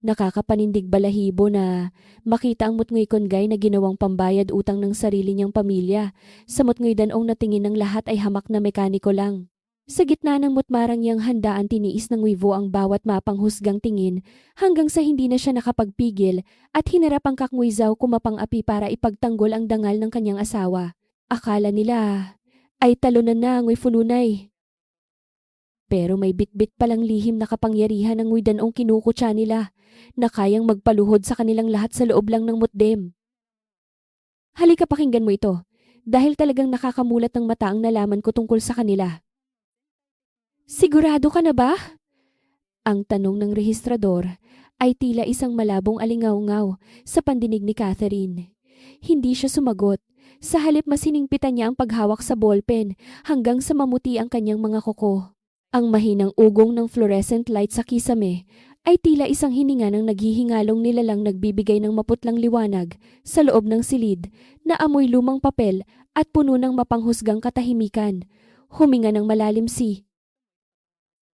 Nakakapanindig balahibo na makita ang Mutngoy Konggay na ginawang pambayad utang ng sarili niyang pamilya. Sa Mutngoy Danong na tingin ng lahat ay hamak na mekaniko lang. Sa gitna ng mutmarang niyang handaan tiniis ng Wivo ang bawat mapanghusgang tingin hanggang sa hindi na siya nakapagpigil at hinarap ang Kakngwizaw kumapang-api para ipagtanggol ang dangal ng kanyang asawa. Akala nila ay talunan na ang Wifununay. Pero may bitbit palang lihim na kapangyarihan ng Widanong kinukutya nila na kayang magpaluhod sa kanilang lahat sa loob lang ng mutdem. Halika pakinggan mo ito dahil talagang nakakamulat ng mata ang nalaman ko tungkol sa kanila. Sigurado ka na ba? Ang tanong ng rehistrador ay tila isang malabong alingaw-ngaw sa pandinig ni Catherine. Hindi siya sumagot. Sa halip masiningpitan niya ang paghawak sa ballpen hanggang sa mamuti ang kanyang mga kuko. Ang mahinang ugong ng fluorescent light sa kisame ay tila isang hininga ng naghihingalong nilalang nagbibigay ng maputlang liwanag sa loob ng silid na amoy lumang papel at puno ng mapanghusgang katahimikan. Huminga ng malalim si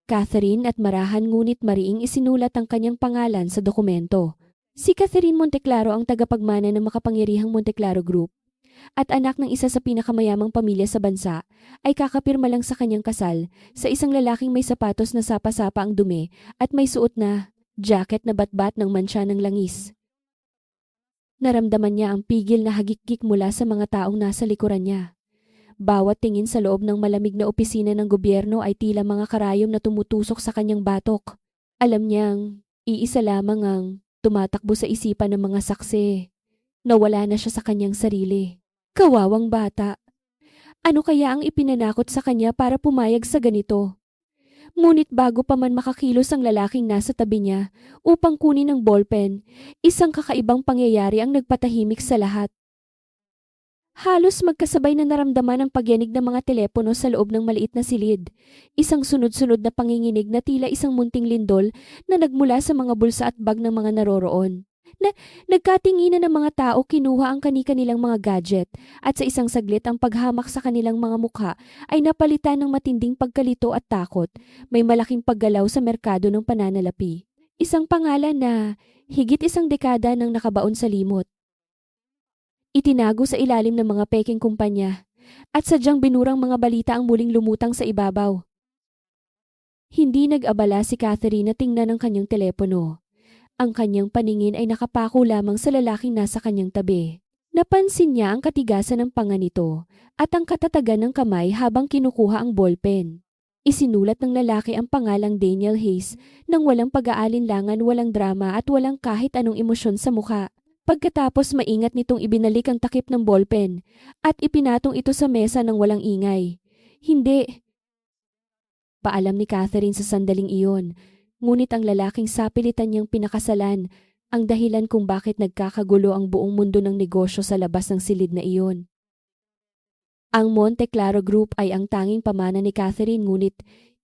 Catherine at marahan ngunit mariing isinulat ang kanyang pangalan sa dokumento. Si Catherine Monteclaro ang tagapagmana ng makapangyarihang Monteclaro Group at anak ng isa sa pinakamayamang pamilya sa bansa, ay kakapirma lang sa kanyang kasal sa isang lalaking may sapatos na sapa-sapa ang dumi at may suot na jacket na batbat ng mansya ng langis. Naramdaman niya ang pigil na hagikik mula sa mga taong nasa likuran niya. Bawat tingin sa loob ng malamig na opisina ng gobyerno ay tila mga karayom na tumutusok sa kanyang batok. Alam niyang iisa lamang ang tumatakbo sa isipan ng mga saksi. Nawala na siya sa kanyang sarili. Kawawang bata. Ano kaya ang ipinanakot sa kanya para pumayag sa ganito? Ngunit bago pa man makakilos ang lalaking nasa tabi niya upang kunin ang ballpen, isang kakaibang pangyayari ang nagpatahimik sa lahat. Halos magkasabay na naramdaman ang pagyanig ng mga telepono sa loob ng maliit na silid. Isang sunod-sunod na panginginig na tila isang munting lindol na nagmula sa mga bulsa at bag ng mga naroroon. Nagkatinginan ng mga tao kinuha ang kani-kanilang mga gadget at sa isang saglit ang paghamak sa kanilang mga mukha ay napalitan ng matinding pagkalito at takot. May malaking paggalaw sa merkado ng pananalapi. Isang pangalan na higit isang dekada nang nakabaon sa limot. Itinago sa ilalim ng mga peking kumpanya at sadyang binurang mga balita ang muling lumutang sa ibabaw. Hindi nag-abala si Catherine na tingnan ang kanyang telepono. Ang kanyang paningin ay nakapako lamang sa lalaking nasa kanyang tabi. Napansin niya ang katigasan ng panga nito at ang katatagan ng kamay habang kinukuha ang ballpen. Isinulat ng lalaki ang pangalang Daniel Hayes nang walang pag-aalinlangan, walang drama at walang kahit anong emosyon sa mukha. Pagkatapos maingat nitong ibinalik ang takip ng ballpen at ipinatong ito sa mesa ng walang ingay. Hindi. Paalam ni Catherine sa sandaling iyon. Ngunit ang lalaking sapilitan niyang pinakasalan ang dahilan kung bakit nagkakagulo ang buong mundo ng negosyo sa labas ng silid na iyon. Ang Monteclaro Group ay ang tanging pamana ni Catherine ngunit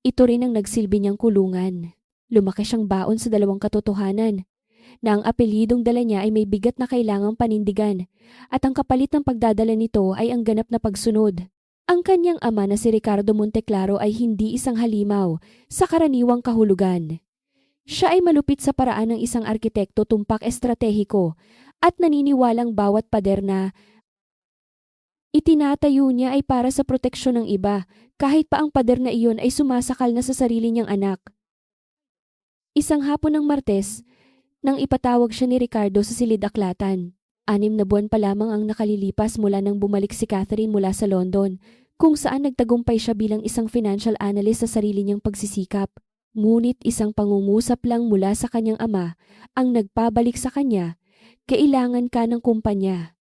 ito rin ang nagsilbi niyang kulungan. Lumaki siyang baon sa dalawang katotohanan na ang apelidong dala niya ay may bigat na kailangang panindigan at ang kapalit ng pagdadala nito ay ang ganap na pagsunod. Ang kanyang ama na si Ricardo Monteclaro ay hindi isang halimaw sa karaniwang kahulugan. Siya ay malupit sa paraan ng isang arkitekto tumpak estratehiko at naniniwalang bawat pader na itinatayo niya ay para sa proteksyon ng iba kahit pa ang pader na iyon ay sumasakal na sa sarili niyang anak. Isang hapon ng Martes, nang ipatawag siya ni Ricardo sa silid-aklatan. 6 na buwan pa lamang ang nakalilipas mula nang bumalik si Catherine mula sa London, kung saan nagtagumpay siya bilang isang financial analyst sa sarili niyang pagsisikap. Ngunit isang pangungusap lang mula sa kanyang ama ang nagpabalik sa kanya, kailangan ka ng kumpanya.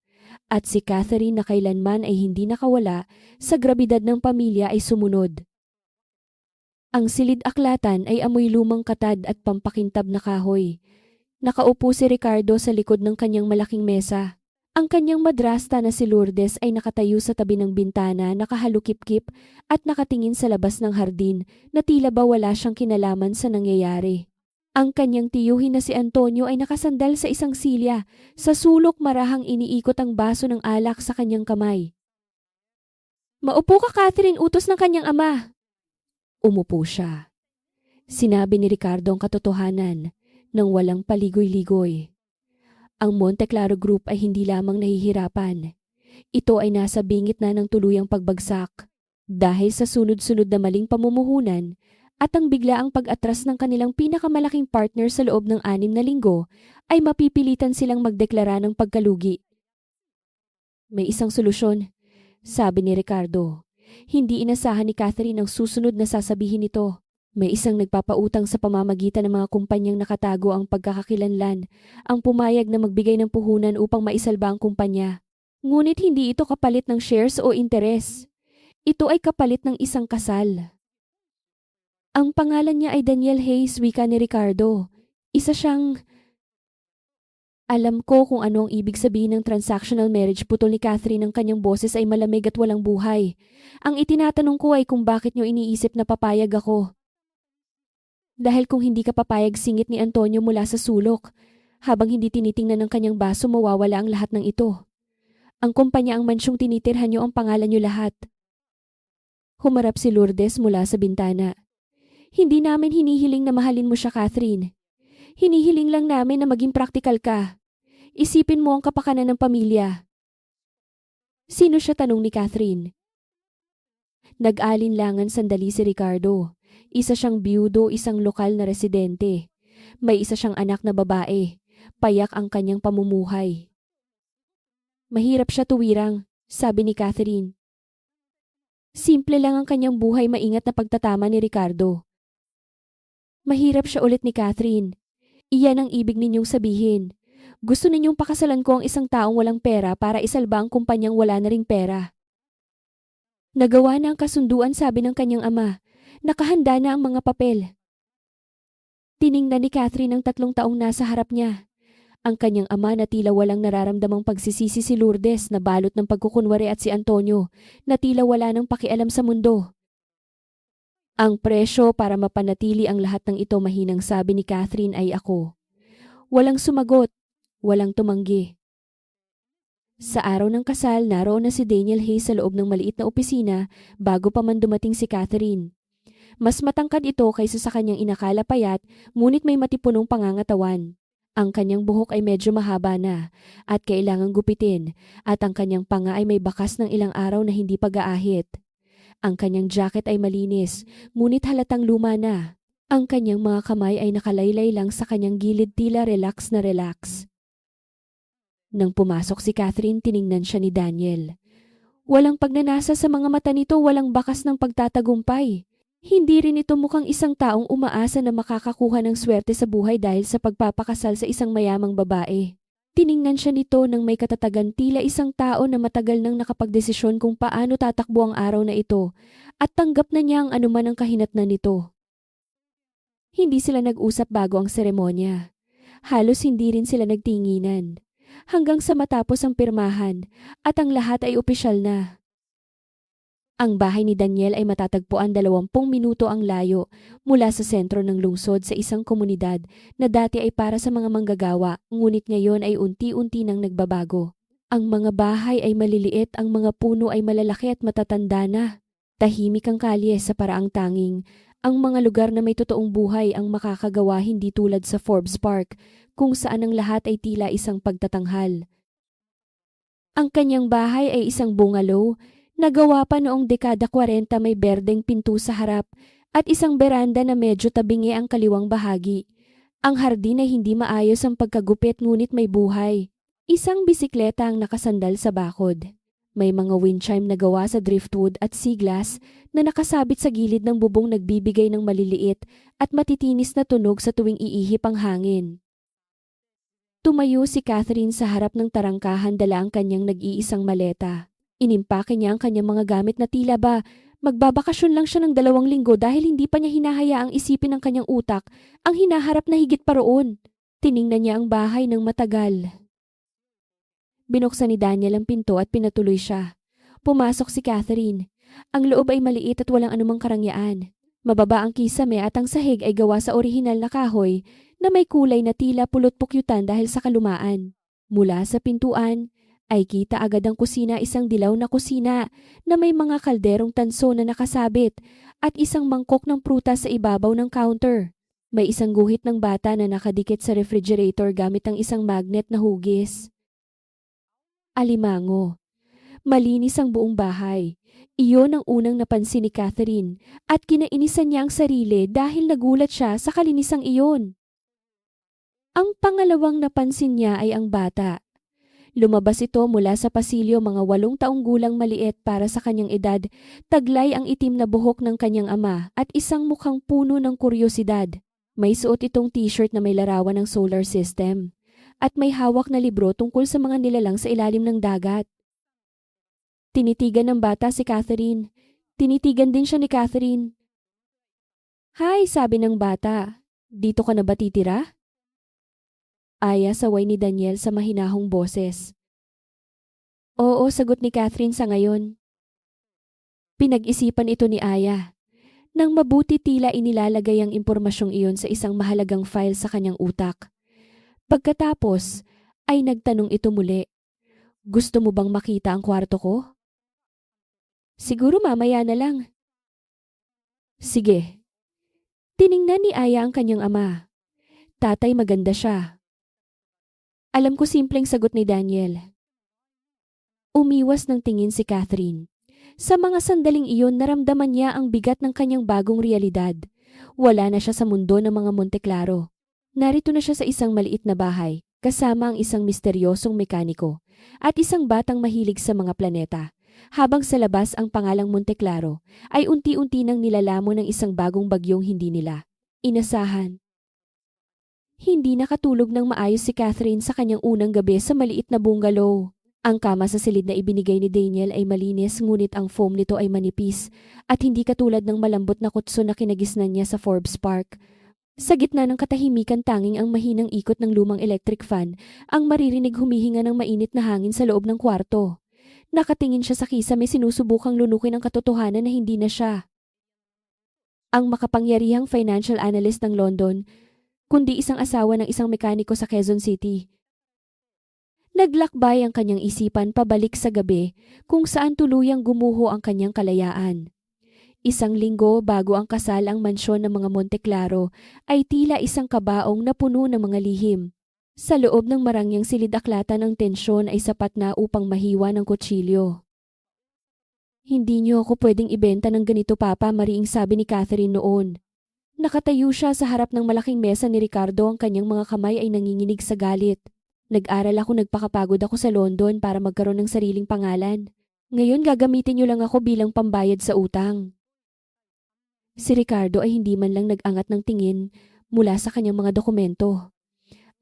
At si Catherine na kailanman ay hindi nakawala sa grabidad ng pamilya ay sumunod. Ang silid-aklatan ay amoy lumang katad at pampakintab na kahoy. Nakaupo si Ricardo sa likod ng kanyang malaking mesa. Ang kanyang madrasta na si Lourdes ay nakatayo sa tabi ng bintana, nakahalukip-kip at nakatingin sa labas ng hardin na tila ba wala siyang kinalaman sa nangyayari. Ang kanyang tiyuhin na si Antonio ay nakasandal sa isang silya, sa sulok marahang iniikot ang baso ng alak sa kanyang kamay. Maupo ka, Catherine, utos ng kanyang ama. Umupo siya. Sinabi ni Ricardo ang katotohanan. ng walang paligoy-ligoy. Ang Monte Claro Group ay hindi lamang nahihirapan. Ito ay nasa bingit na ng tuluyang pagbagsak dahil sa sunod-sunod na maling pamumuhunan at ang biglaang pag-atras ng kanilang pinakamalaking partner sa loob ng 6 na linggo ay mapipilitan silang magdeklara ng pagkalugi. May isang solusyon, sabi ni Ricardo. Hindi inasahan ni Catherine ang susunod na sasabihin nito. May isang nagpapautang sa pamamagitan ng mga kumpanyang nakatago ang pagkakakilanlan ang pumayag na magbigay ng puhunan upang maisalba ang kumpanya. Ngunit hindi ito kapalit ng shares o interes. Ito ay kapalit ng isang kasal. Ang pangalan niya ay Daniel Hayes, wika ni Ricardo. Isa siyang... Alam ko kung ano ang ibig sabihin ng transactional marriage, putol ni Catherine. Ang kanyang boses ay malamig at walang buhay. Ang itinatanong ko ay kung bakit niyo iniisip na papayag ako. Dahil kung hindi ka papayag, singit ni Antonio mula sa sulok. Habang hindi tinitingnan ng kanyang baso, mawawala ang lahat ng ito. Ang kumpanya, ang mansyong tinitirhan niyo, ang pangalan niyo lahat. Humarap si Lourdes mula sa bintana. Hindi namin hinihiling na mahalin mo siya, Catherine. Hinihiling lang namin na maging praktikal ka. Isipin mo ang kapakanan ng pamilya. Sino siya, tanong ni Catherine. Nag-alinlangan sandali si Ricardo. Isa siyang biyudo, isang lokal na residente. May isa siyang anak na babae. Payak ang kanyang pamumuhay. Mahirap siya, tuwirang, sabi ni Catherine. Simple lang ang kanyang buhay, maingat na pagtatama ni Ricardo. Mahirap siya, ulit ni Catherine. Iyan ang ibig ninyong sabihin. Gusto ninyong pakasalan ko ang isang taong walang pera para isalba ang kumpanyang wala na ring pera. Nagawa na ang kasunduan, sabi ng kanyang ama. Nakahanda na ang mga papel. Tiningnan ni Catherine ang 3 taong nasa harap niya. Ang kanyang ama na tila walang nararamdamang pagsisisi, si Lourdes na balot ng pagkukunwari at si Antonio na tila wala nang pakialam sa mundo. Ang presyo para mapanatili ang lahat ng ito, mahinang sabi ni Catherine, ay ako. Walang sumagot, walang tumanggi. Sa araw ng kasal, naroon na si Daniel Hayes sa loob ng maliit na opisina bago pa man dumating si Catherine. Mas matangkad ito kaysa sa kanyang inakala payat, ngunit may matipunong pangangatawan. Ang kanyang buhok ay medyo mahaba na at kailangang gupitin at ang kanyang panga ay may bakas ng ilang araw na hindi pag-aahit. Ang kanyang jacket ay malinis, ngunit halatang luma na. Ang kanyang mga kamay ay nakalaylay lang sa kanyang gilid, tila relax na relax. Nang pumasok si Catherine, tiningnan siya ni Daniel. Walang pagnanasa sa mga mata nito, walang bakas ng pagtatagumpay. Hindi rin ito mukhang isang taong umaasa na makakakuha ng swerte sa buhay dahil sa pagpapakasal sa isang mayamang babae. Tiningnan siya nito ng may katatagan, tila isang tao na matagal nang nakapagdesisyon kung paano tatakbo ang araw na ito at tanggap na niya ang anuman ang kahinatnan nito. Hindi sila nag-usap bago ang seremonya. Halos hindi rin sila nagtinginan. Hanggang sa matapos ang pirmahan at ang lahat ay opisyal na. Ang bahay ni Daniel ay matatagpuan 20 minuto ang layo mula sa sentro ng lungsod, sa isang komunidad na dati ay para sa mga manggagawa, ngunit ngayon ay unti-unti nang nagbabago. Ang mga bahay ay maliliit, ang mga puno ay malalaki at matatanda na. Tahimik ang kalye sa paraang tanging ang mga lugar na may totoong buhay ang makakagawa, hindi tulad sa Forbes Park kung saan ang lahat ay tila isang pagtatanghal. Ang kanyang bahay ay isang bungalow. Nagawa pa noong dekada 40, may berdeng pinto sa harap at isang beranda na medyo tabingi ang kaliwang bahagi. Ang hardin ay hindi maayos ang pagkagupit, ngunit may buhay. Isang bisikleta ang nakasandal sa bakod. May mga wind chime na gawa sa driftwood at sea glass na nakasabit sa gilid ng bubong, nagbibigay ng maliliit at matitinis na tunog sa tuwing iihip ang hangin. Tumayo si Catherine sa harap ng tarangkahan, dala ang kanyang nag-iisang maleta. Inimpake niya ang kanyang mga gamit na tila ba magbabakasyon lang siya ng 2 linggo dahil hindi pa niya hinahayaang isipin ng kanyang utak ang hinaharap na higit pa roon. Tiningnan niya ang bahay ng matagal. Binuksan ni Daniel ang pinto at pinatuloy siya. Pumasok si Catherine. Ang loob ay maliit at walang anumang karangyaan. Mababa ang kisame at ang sahig ay gawa sa orihinal na kahoy na may kulay na tila pulot-pukyutan dahil sa kalumaan. Mula sa pintuan ay kita agad ang kusina, isang dilaw na kusina na may mga kalderong tanso na nakasabit at isang mangkok ng prutas sa ibabaw ng counter. May isang guhit ng bata na nakadikit sa refrigerator gamit ang isang magnet na hugis. Alimango. Malinis ang buong bahay. Iyon ang unang napansin ni Catherine at kinainisan niya ang sarili dahil nagulat siya sa kalinisang iyon. Ang pangalawang napansin niya ay ang bata. Lumabas ito mula sa pasilyo mga 8 taong gulang maliit para sa kanyang edad, taglay ang itim na buhok ng kanyang ama at isang mukhang puno ng kuryosidad. May suot itong t-shirt na may larawan ng solar system at may hawak na libro tungkol sa mga nilalang sa ilalim ng dagat. Tinitigan ng bata si Catherine. Tinitigan din siya ni Catherine. "Hi," sabi ng bata. "Dito ka na ba titira?" Aya saway ni Daniel sa mahinahong boses. "Oo," sagot ni Catherine sa ngayon. Pinag-isipan ito ni Aya. Nang mabuti tila inilalagay ang impormasyong iyon sa isang mahalagang file sa kanyang utak. Pagkatapos, ay nagtanong ito muli. "Gusto mo bang makita ang kwarto ko?" "Siguro mamaya na lang." "Sige." Tiningnan ni Aya ang kanyang ama. "Tatay, maganda siya." "Alam ko," simpleng sagot ni Daniel. Umiwas ng tingin si Catherine. Sa mga sandaling iyon naramdaman niya ang bigat ng kanyang bagong realidad. Wala na siya sa mundo ng mga Monteclaro. Narito na siya sa isang maliit na bahay, kasama ang isang misteryosong mekaniko at isang batang mahilig sa mga planeta. Habang sa labas ang pangalang Monteclaro ay unti-unti nang nilalamon ng isang bagong bagyong hindi nila inasahan. Hindi nakatulog ng maayos si Catherine sa kanyang unang gabi sa maliit na bungalow. Ang kama sa silid na ibinigay ni Daniel ay malinis ngunit ang foam nito ay manipis at hindi katulad ng malambot na kutso na kinagisnan niya sa Forbes Park. Sa gitna ng katahimikan tanging ang mahinang ikot ng lumang electric fan ang maririnig humihinga ng mainit na hangin sa loob ng kwarto. Nakatingin siya sa kisame sinusubukang lunukin ang katotohanan na hindi na siya ang makapangyarihang financial analyst ng London, kundi isang asawa ng isang mekaniko sa Quezon City. Naglakbay ang kanyang isipan pabalik sa gabi kung saan tuluyang gumuho ang kanyang kalayaan. Isang linggo bago ang kasal ang mansyon ng mga Monteclaro ay tila isang kabaong na puno ng mga lihim. Sa loob ng marangyang silid-aklatan ng tensyon ay sapat na upang mahiwa ng kutsilyo. "Hindi niyo ako pwedeng ibenta ng ganito, Papa," mariing sabi ni Catherine noon. Nakatayo siya sa harap ng malaking mesa ni Ricardo, ang kanyang mga kamay ay nanginginig sa galit. "Nag-aral ako, nagpakapagod ako sa London para magkaroon ng sariling pangalan. Ngayon gagamitin niyo lang ako bilang pambayad sa utang." Si Ricardo ay hindi man lang nag-angat ng tingin mula sa kanyang mga dokumento.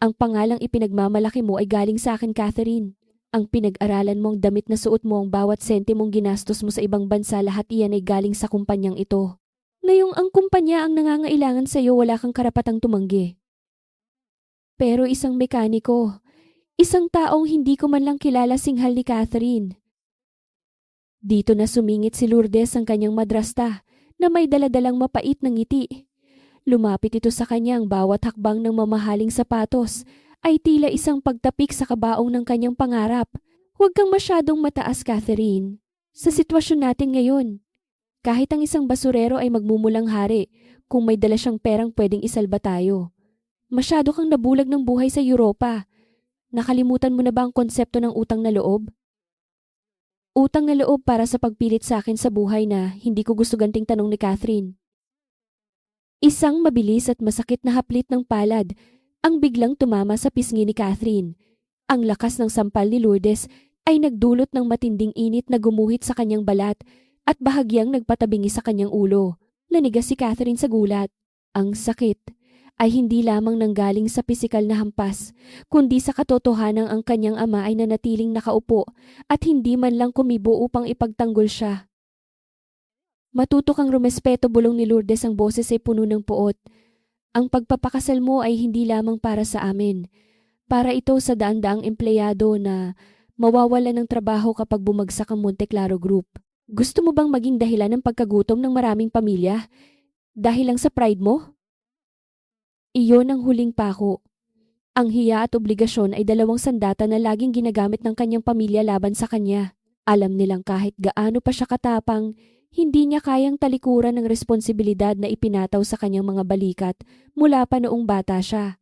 "Ang pangalang ipinagmamalaki mo ay galing sa akin, Catherine. Ang pinag-aralan mo, ang damit na suot mo, ang bawat sentimong ginastos mo sa ibang bansa, lahat iyan ay galing sa kumpanyang ito. Ngayong ang kumpanya ang nangangailangan sa iyo, wala kang karapatang tumanggi." Pero isang mekaniko, isang taong hindi ko man lang kilala, singhal ni Catherine. Dito na sumingit si Lourdes, ang kanyang madrasta, na may daladalang mapait na ngiti. Lumapit ito sa kanya, ang bawat hakbang ng mamahaling sapatos ay tila isang pagtapik sa kabaong ng kanyang pangarap. "Huwag kang masyadong mataas, Catherine. Sa sitwasyon natin ngayon, kahit ang isang basurero ay magmumulang hari kung may dala siyang perang pwedeng isalba tayo. Masyado kang nabulag ng buhay sa Europa. Nakalimutan mo na ba ang konsepto ng utang na loob?" "Utang na loob para sa pagpilit sa akin sa buhay na hindi ko gusto," ganting tanong ni Catherine. Isang mabilis at masakit na haplit ng palad ang biglang tumama sa pisngi ni Catherine. Ang lakas ng sampal ni Lourdes ay nagdulot ng matinding init na gumuhit sa kanyang balat at bahagyang nagpatabingi sa kanyang ulo. Nanigas si Catherine sa gulat. Ang sakit ay hindi lamang nanggaling sa pisikal na hampas, kundi sa katotohanang ang kanyang ama ay nanatiling nakaupo at hindi man lang kumibo upang ipagtanggol siya. "Matuto kang rumespeto," bulong ni Lourdes, ang boses ay puno ng puot. "Ang pagpapakasal mo ay hindi lamang para sa amin. Para ito sa daan-daang empleyado na mawawalan ng trabaho kapag bumagsak ang Monteclaro Group. Gusto mo bang maging dahilan ng pagkagutom ng maraming pamilya? Dahil lang sa pride mo?" Iyon ang huling pako. Ang hiya at obligasyon ay dalawang sandata na laging ginagamit ng kanyang pamilya laban sa kanya. Alam nilang kahit gaano pa siya katapang, Hindi niya kayang talikuran ng responsibilidad na ipinataw sa kanyang mga balikat mula pa noong bata siya.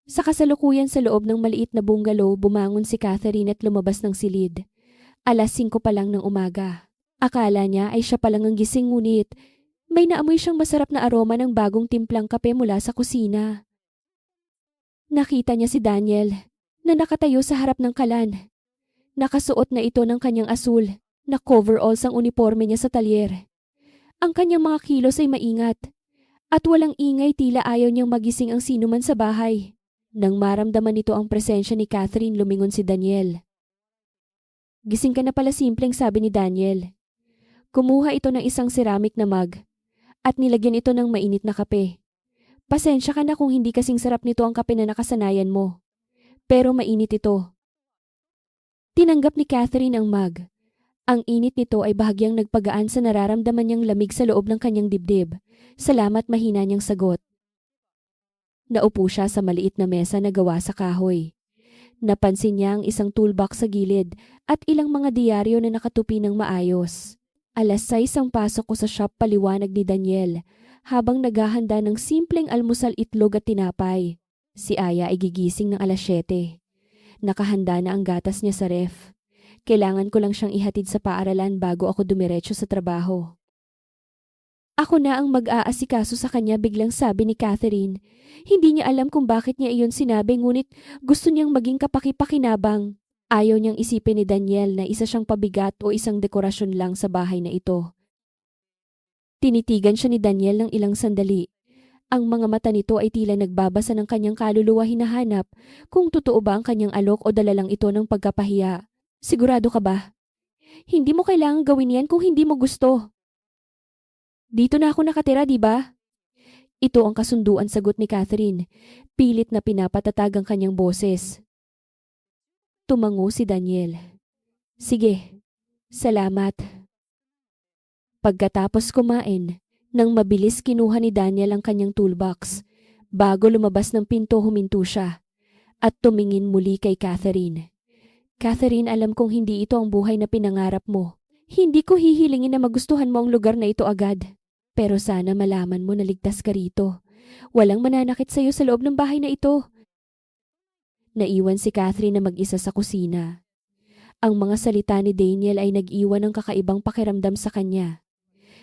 Sa kasalukuyan sa loob ng maliit na bungalow, bumangon si Catherine at lumabas ng silid. 5:00 pa lang ng umaga. Akala niya ay siya palang ang gising, ngunit may naamoy siyang masarap na aroma ng bagong timplang kape mula sa kusina. Nakita niya si Daniel na nakatayo sa harap ng kalan. Nakasuot na ito ng kanyang asul na coveralls ang uniforme niya sa talyer. Ang kanyang mga kilos ay maingat at walang ingay, tila ayaw niyang magising ang sinuman sa bahay. Nang maramdaman nito ang presensya ni Catherine, lumingon si Daniel. "Gising ka na pala, simpleng," sabi ni Daniel. Kumuha ito ng isang ceramic na mug at nilagyan ito ng mainit na kape. "Pasensya ka na kung hindi kasing sarap nito ang kape na nakasanayan mo. Pero mainit ito." Tinanggap ni Catherine ang mug. Ang init nito ay bahagyang nagpagaan sa nararamdaman niyang lamig sa loob ng kanyang dibdib. "Salamat," mahina niyang sagot. Naupo siya sa maliit na mesa na gawa sa kahoy. Napansin niya ang isang toolbox sa gilid at ilang mga diaryo na nakatupi ng maayos. 6:00 ang pasok ko sa shop, paliwanag ni Daniel, habang naghahanda ng simpleng almusal, itlog at tinapay. Si Aya ay gigising ng 7:00. Nakahanda na ang gatas niya sa ref. Kailangan ko lang siyang ihatid sa paaralan bago ako dumiretso sa trabaho. "Ako na ang mag-aasikaso sa kanya," biglang sabi ni Catherine. Hindi niya alam kung bakit niya iyon sinabi, ngunit gusto niyang maging kapaki-pakinabang. Ayaw niyang isipin ni Daniel na isa siyang pabigat o isang dekorasyon lang sa bahay na ito. Tinitigan siya ni Daniel ng ilang sandali. Ang mga mata nito ay tila nagbabasa ng kanyang kaluluwa, hinahanap kung totoo ba ang kanyang alok o dala lang ito ng pagkapahiya. "Sigurado ka ba? Hindi mo kailangang gawin yan kung hindi mo gusto." "Dito na ako nakatira, di ba?" Ito ang kasunduan, sagot ni Catherine. Pilit na pinapatatag ang kanyang boses. Tumango si Daniel. "Sige, salamat." Pagkatapos kumain, nang mabilis kinuha ni Daniel ang kanyang toolbox. Bago lumabas ng pinto, huminto siya at tumingin muli kay Catherine. "Catherine, alam kong hindi ito ang buhay na pinangarap mo. Hindi ko hihilingin na magustuhan mo ang lugar na ito agad. Pero sana malaman mo na ligtas ka rito. Walang mananakit sa iyo sa loob ng bahay na ito." Naiwan si Catherine na mag-isa sa kusina. Ang mga salita ni Daniel ay nag-iwan ng kakaibang pakiramdam sa kanya.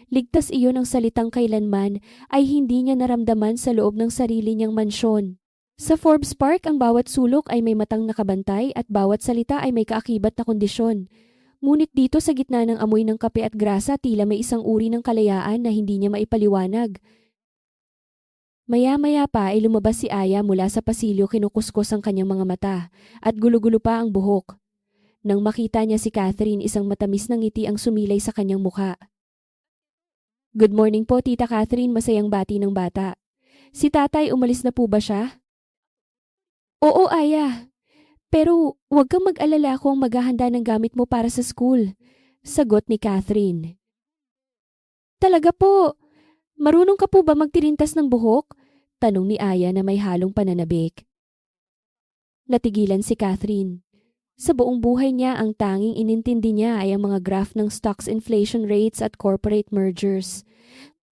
Ligtas iyon ang salitang kailanman ay hindi niya naramdaman sa loob ng sarili niyang mansyon. Sa Forbes Park, ang bawat sulok ay may matang nakabantay at bawat salita ay may kaakibat na kondisyon. Ngunit dito sa gitna ng amoy ng kape at grasa, tila may isang uri ng kalayaan na hindi niya maipaliwanag. Maya-maya pa ay lumabas si Aya mula sa pasilyo, kinukuskos ang kanyang mga mata at gulo-gulo pa ang buhok. Nang makita niya si Catherine, isang matamis na ngiti ang sumilay sa kanyang mukha. "Good morning po, Tita Catherine," masayang bati ng bata. "Si tatay, umalis na po ba siya?" "Oo, Aya. Pero huwag kang mag-alala, kung maghahanda ng gamit mo para sa school," sagot ni Catherine. "Talaga po? Marunong ka po ba magtirintas ng buhok?" tanong ni Aya na may halong pananabik. Natigilan si Catherine. Sa buong buhay niya, ang tanging inintindi niya ay ang mga graph ng stocks, inflation rates at corporate mergers.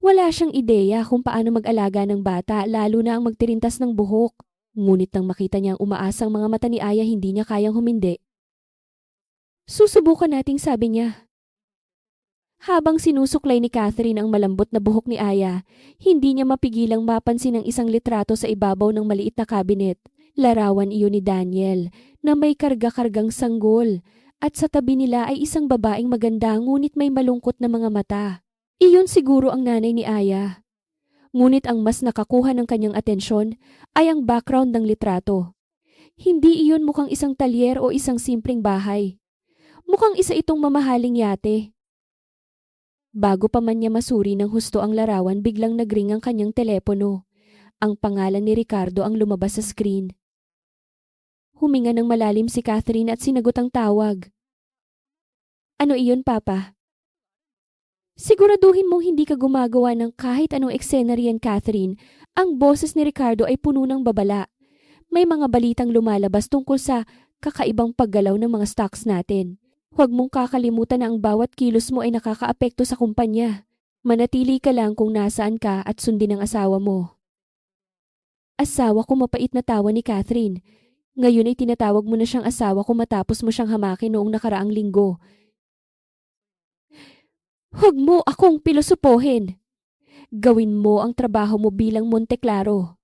Wala siyang ideya kung paano mag-alaga ng bata, lalo na ang magtirintas ng buhok. Ngunit nang makita niya ang umaasang mga mata ni Aya, hindi niya kayang humindi. "Susubukan nating," sabi niya. Habang sinusuklay ni Catherine ang malambot na buhok ni Aya, hindi niya mapigilang mapansin ang isang litrato sa ibabaw ng maliit na cabinet. Larawan iyon ni Daniel na may karga-kargang sanggol at sa tabi nila ay isang babaeng maganda ngunit may malungkot na mga mata. Iyon siguro ang nanay ni Aya. Ngunit ang mas nakakuha ng kanyang atensyon ay ang background ng litrato. Hindi iyon mukhang isang talyer o isang simpleng bahay. Mukhang isa itong mamahaling yate. Bago pa man niya masuri ng husto ang larawan, biglang nagring ang kanyang telepono. Ang pangalan ni Ricardo ang lumabas sa screen. Huminga ng malalim si Catherine at sinagot ang tawag. "Ano iyon, Papa?" "Siguraduhin mong hindi ka gumagawa ng kahit anong eksena riyan, Catherine. Ang boses ni Ricardo ay puno ng babala. May mga balitang lumalabas tungkol sa kakaibang paggalaw ng mga stocks natin. Huwag mong kakalimutan na ang bawat kilos mo ay nakakaapekto sa kumpanya. Manatili ka lang kung nasaan ka at sundin ang asawa mo. Asawa ko, mapait na tawa ni Catherine. Ngayon ay tinatawag mo na siyang asawa ko matapos mo siyang hamakin noong nakaraang linggo. Huwag mo akong pilosopohin. Gawin mo ang trabaho mo bilang Monteclaro.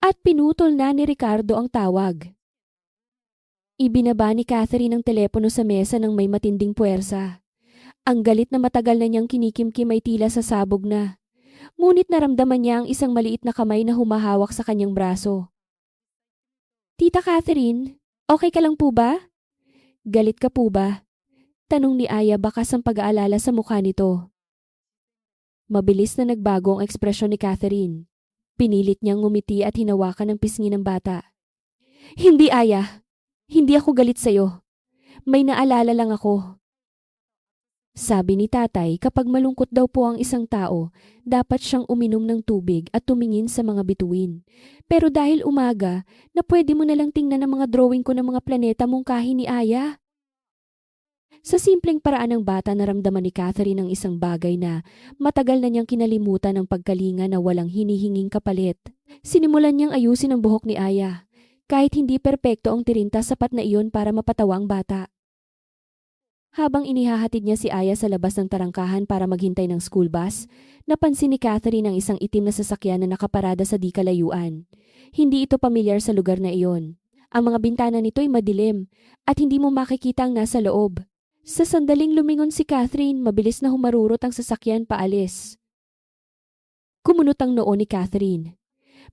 At pinutol na ni Ricardo ang tawag. Ibinaba ni Catherine ang telepono sa mesa ng may matinding puwersa. Ang galit na matagal na niyang kinikimkim ay tila sasabog na. Ngunit naramdaman niya ang isang maliit na kamay na humahawak sa kanyang braso. Tita Catherine, okay ka lang po ba? Galit ka po ba? Tanong ni Aya, bakas ang pag-aalala sa mukha nito. Mabilis na nagbago ang ekspresyon ni Catherine. Pinilit niyang ngumiti at hinawakan ang pisngi ng bata. Hindi, Aya. Hindi ako galit sa'yo. May naalala lang ako. Sabi ni tatay, kapag malungkot daw po ang isang tao, dapat siyang uminom ng tubig at tumingin sa mga bituin. Pero dahil umaga, na pwede mo nalang tingnan ang mga drawing ko ng mga planeta mungkahi ni Aya. Sa simpleng paraan ng bata, naramdaman ni Catherine ang isang bagay na matagal na niyang kinalimutan, ang pagkalinga na walang hinihinging kapalit. Sinimulan niyang ayusin ang buhok ni Aya. Kahit hindi perpekto ang tirinta, sapat na iyon para mapatawa ang bata. Habang inihahatid niya si Aya sa labas ng tarangkahan para maghintay ng school bus, napansin ni Catherine ang isang itim na sasakyan na nakaparada sa di kalayuan. Hindi ito pamilyar sa lugar na iyon. Ang mga bintana nito ay madilim at hindi mo makikita ang nasa loob. Sa sandaling lumingon si Catherine, mabilis na humarurot ang sasakyan paalis. Kumunot ang noo ni Catherine.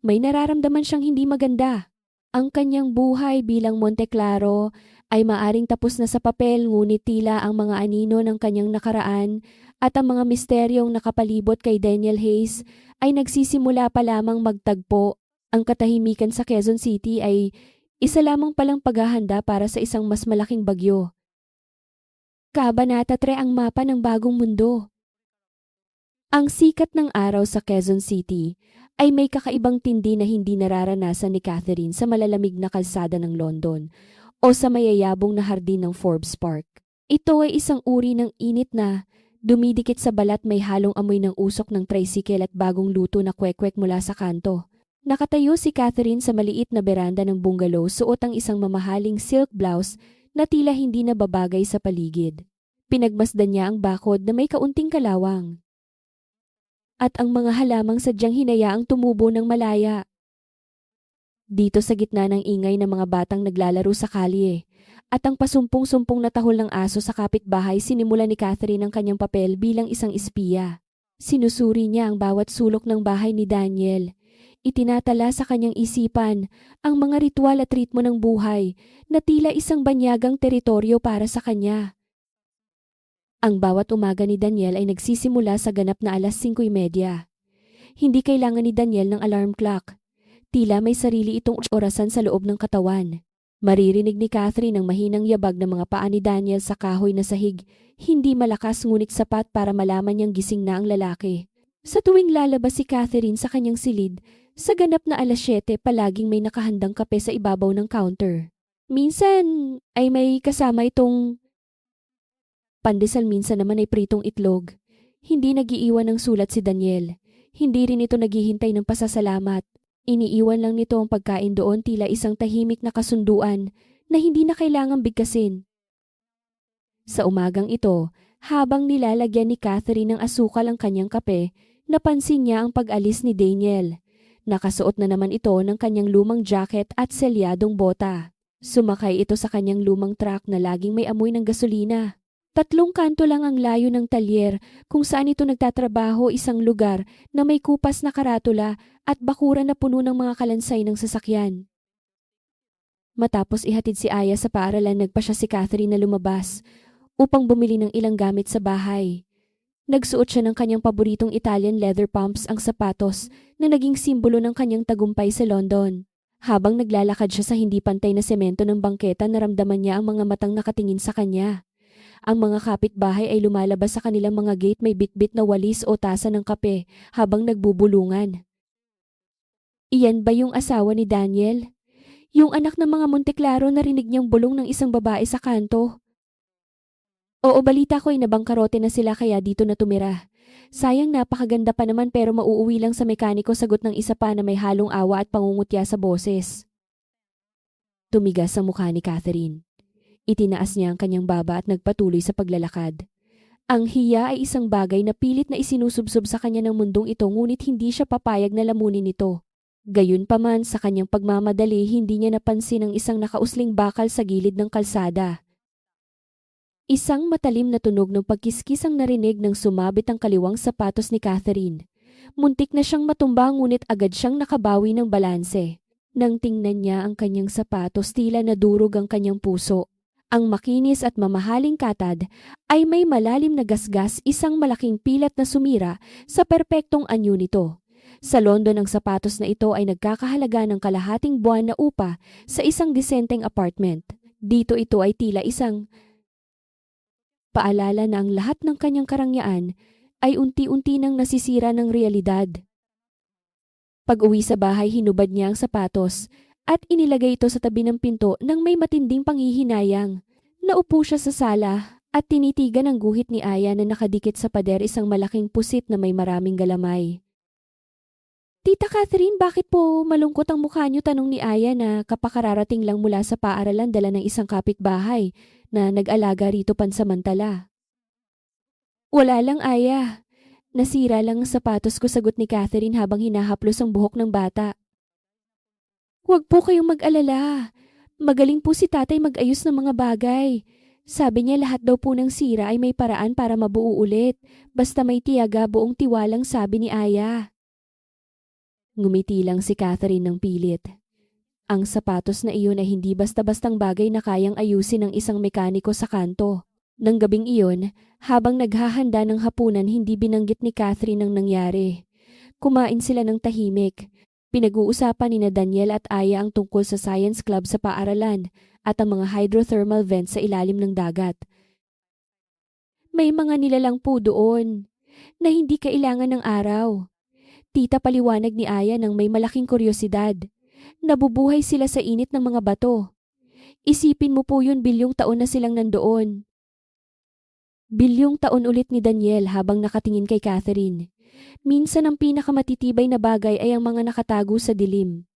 May nararamdaman siyang hindi maganda. Ang kanyang buhay bilang Monteclaro ay maaring tapos na sa papel, ngunit tila ang mga anino ng kanyang nakaraan at ang mga misteryong nakapalibot kay Daniel Hayes ay nagsisimula pa lamang magtagpo. Ang katahimikan sa Quezon City ay isa lamang palang paghahanda para sa isang mas malaking bagyo. Kabanata 3, ang mapa ng bagong mundo. Ang sikat ng araw sa Quezon City ay may kakaibang tindi na hindi nararanasan ni Catherine sa malalamig na kalsada ng London o sa mayayabong na hardin ng Forbes Park. Ito ay isang uri ng init na dumidikit sa balat, may halong amoy ng usok ng tricycle at bagong luto na kwek-kwek mula sa kanto. Nakatayo si Catherine sa maliit na beranda ng bungalow, suot ang isang mamahaling silk blouse na tila hindi nababagay sa paligid. Pinagmasdan niya ang bakod na may kaunting kalawang. At ang mga halamang sadyang hinayaang tumubo ng malaya. Dito sa gitna ng ingay ng mga batang naglalaro sa kalye at ang pasumpong-sumpong na tahol ng aso sa kapitbahay, sinimula ni Catherine ang kanyang papel bilang isang espiya. Sinusuri niya ang bawat sulok ng bahay ni Daniel. Itinatala sa kanyang isipan ang mga ritual at ritmo ng buhay na tila isang banyagang teritoryo para sa kanya. Ang bawat umaga ni Daniel ay nagsisimula sa ganap na 5:30. Hindi kailangan ni Daniel ng alarm clock. Tila may sarili itong orasan sa loob ng katawan. Maririnig ni Catherine ang mahinang yabag ng mga paa ni Daniel sa kahoy na sahig. Hindi malakas ngunit sapat para malaman niyang gising na ang lalaki. Sa tuwing lalabas si Catherine sa kanyang silid, sa ganap na 7:00 palaging may nakahandang kape sa ibabaw ng counter. Minsan ay may kasama itong pandesal, minsan naman ay pritong itlog. Hindi nagiiwan ng sulat si Daniel. Hindi rin ito naghihintay ng pasasalamat. Iniiwan lang nito ang pagkain doon, tila isang tahimik na kasunduan na hindi na kailangang bigkasin. Sa umagang ito, habang nilalagyan ni Catherine ng asukal ang kanyang kape, napansin niya ang pag-alis ni Daniel. Nakasuot na naman ito ng kanyang lumang jacket at selyadong bota. Sumakay ito sa kanyang lumang truck na laging may amoy ng gasolina. 3 kanto lang ang layo ng talyer kung saan ito nagtatrabaho, isang lugar na may kupas na karatula at bakuran na puno ng mga kalansay ng sasakyan. Matapos ihatid si Aya sa paaralan, nagpa siya si Catherine na lumabas upang bumili ng ilang gamit sa bahay. Nagsuot siya ng kanyang paboritong Italian leather pumps, ang sapatos na naging simbolo ng kanyang tagumpay sa London. Habang naglalakad siya sa hindi pantay na semento ng bangketa, naramdaman niya ang mga matang nakatingin sa kanya. Ang mga kapitbahay ay lumalabas sa kanilang mga gate, may bitbit na walis o tasa ng kape habang nagbubulungan. Iyan ba yung asawa ni Daniel? Yung anak ng mga Monteclaro? Narinig niyang bulong ng isang babae sa kanto. Oo, balita ko ay nabangkarote na sila kaya dito na tumira. Sayang napakaganda pa naman pero mauuwi lang sa mekaniko, sagot ng isa pa na may halong awa at pangungutya sa boses. Tumigas ang mukha ni Catherine. Itinaas niya ang kanyang baba at nagpatuloy sa paglalakad. Ang hiya ay isang bagay na pilit na isinusubsob sa kanya ng mundong ito, ngunit hindi siya papayag na lamunin ito. Gayunpaman, sa kanyang pagmamadali, hindi niya napansin ang isang nakausling bakal sa gilid ng kalsada. Isang matalim na tunog ng pagkiskis ang narinig nang sumabit ang kaliwang sapatos ni Catherine. Muntik na siyang matumba, ngunit agad siyang nakabawi ng balanse. Nang tingnan niya ang kanyang sapatos, tila nadurog ang kanyang puso. Ang makinis at mamahaling katad ay may malalim na gasgas, isang malaking pilat na sumira sa perpektong anyo nito. Sa London, ang sapatos na ito ay nagkakahalaga ng kalahating buwan na upa sa isang disenteng apartment. Dito ito ay tila isang paalala na ang lahat ng kanyang karangyaan ay unti-unti nang nasisira ng realidad. Pag-uwi sa bahay, hinubad niya ang sapatos at inilagay ito sa tabi ng pinto nang may matinding panghihinayang. Naupo siya sa sala at tinitigan ang guhit ni Aya na nakadikit sa pader, isang malaking pusit na may maraming galamay. Tita Catherine, bakit po malungkot ang mukha niyo? Tanong ni Aya na kapakararating lang mula sa paaralan, dala ng isang kapitbahay na nag-alaga rito pansamantala. Wala lang, Aya. Nasira lang ang sapatos ko, sagot ni Catherine habang hinahaplos ang buhok ng bata. Huwag po kayong mag-alala. Magaling po si tatay mag-ayos ng mga bagay. Sabi niya lahat daw po ng sira ay may paraan para mabuo ulit. Basta may tiyaga, buong tiwalang, sabi ni Aya. Ngumiti lang si Catherine ng pilit. Ang sapatos na iyon ay hindi basta-bastang bagay na kayang ayusin ng isang mekaniko sa kanto. Nang gabing iyon, habang naghahanda ng hapunan, hindi binanggit ni Catherine ang nangyari. Kumain sila ng tahimik. Pinag-uusapan ni Daniel at Aya ang tungkol sa science club sa paaralan at ang mga hydrothermal vents sa ilalim ng dagat. May mga nilalang po doon na hindi kailangan ng araw. Tita, paliwanag ni Aya nang may malaking kuryosidad. Nabubuhay sila sa init ng mga bato. Isipin mo po yun, bilyong taon na silang nandoon. Bilyong taon, ulit ni Daniel habang nakatingin kay Catherine. Minsan ang pinakamatitibay na bagay ay ang mga nakatago sa dilim.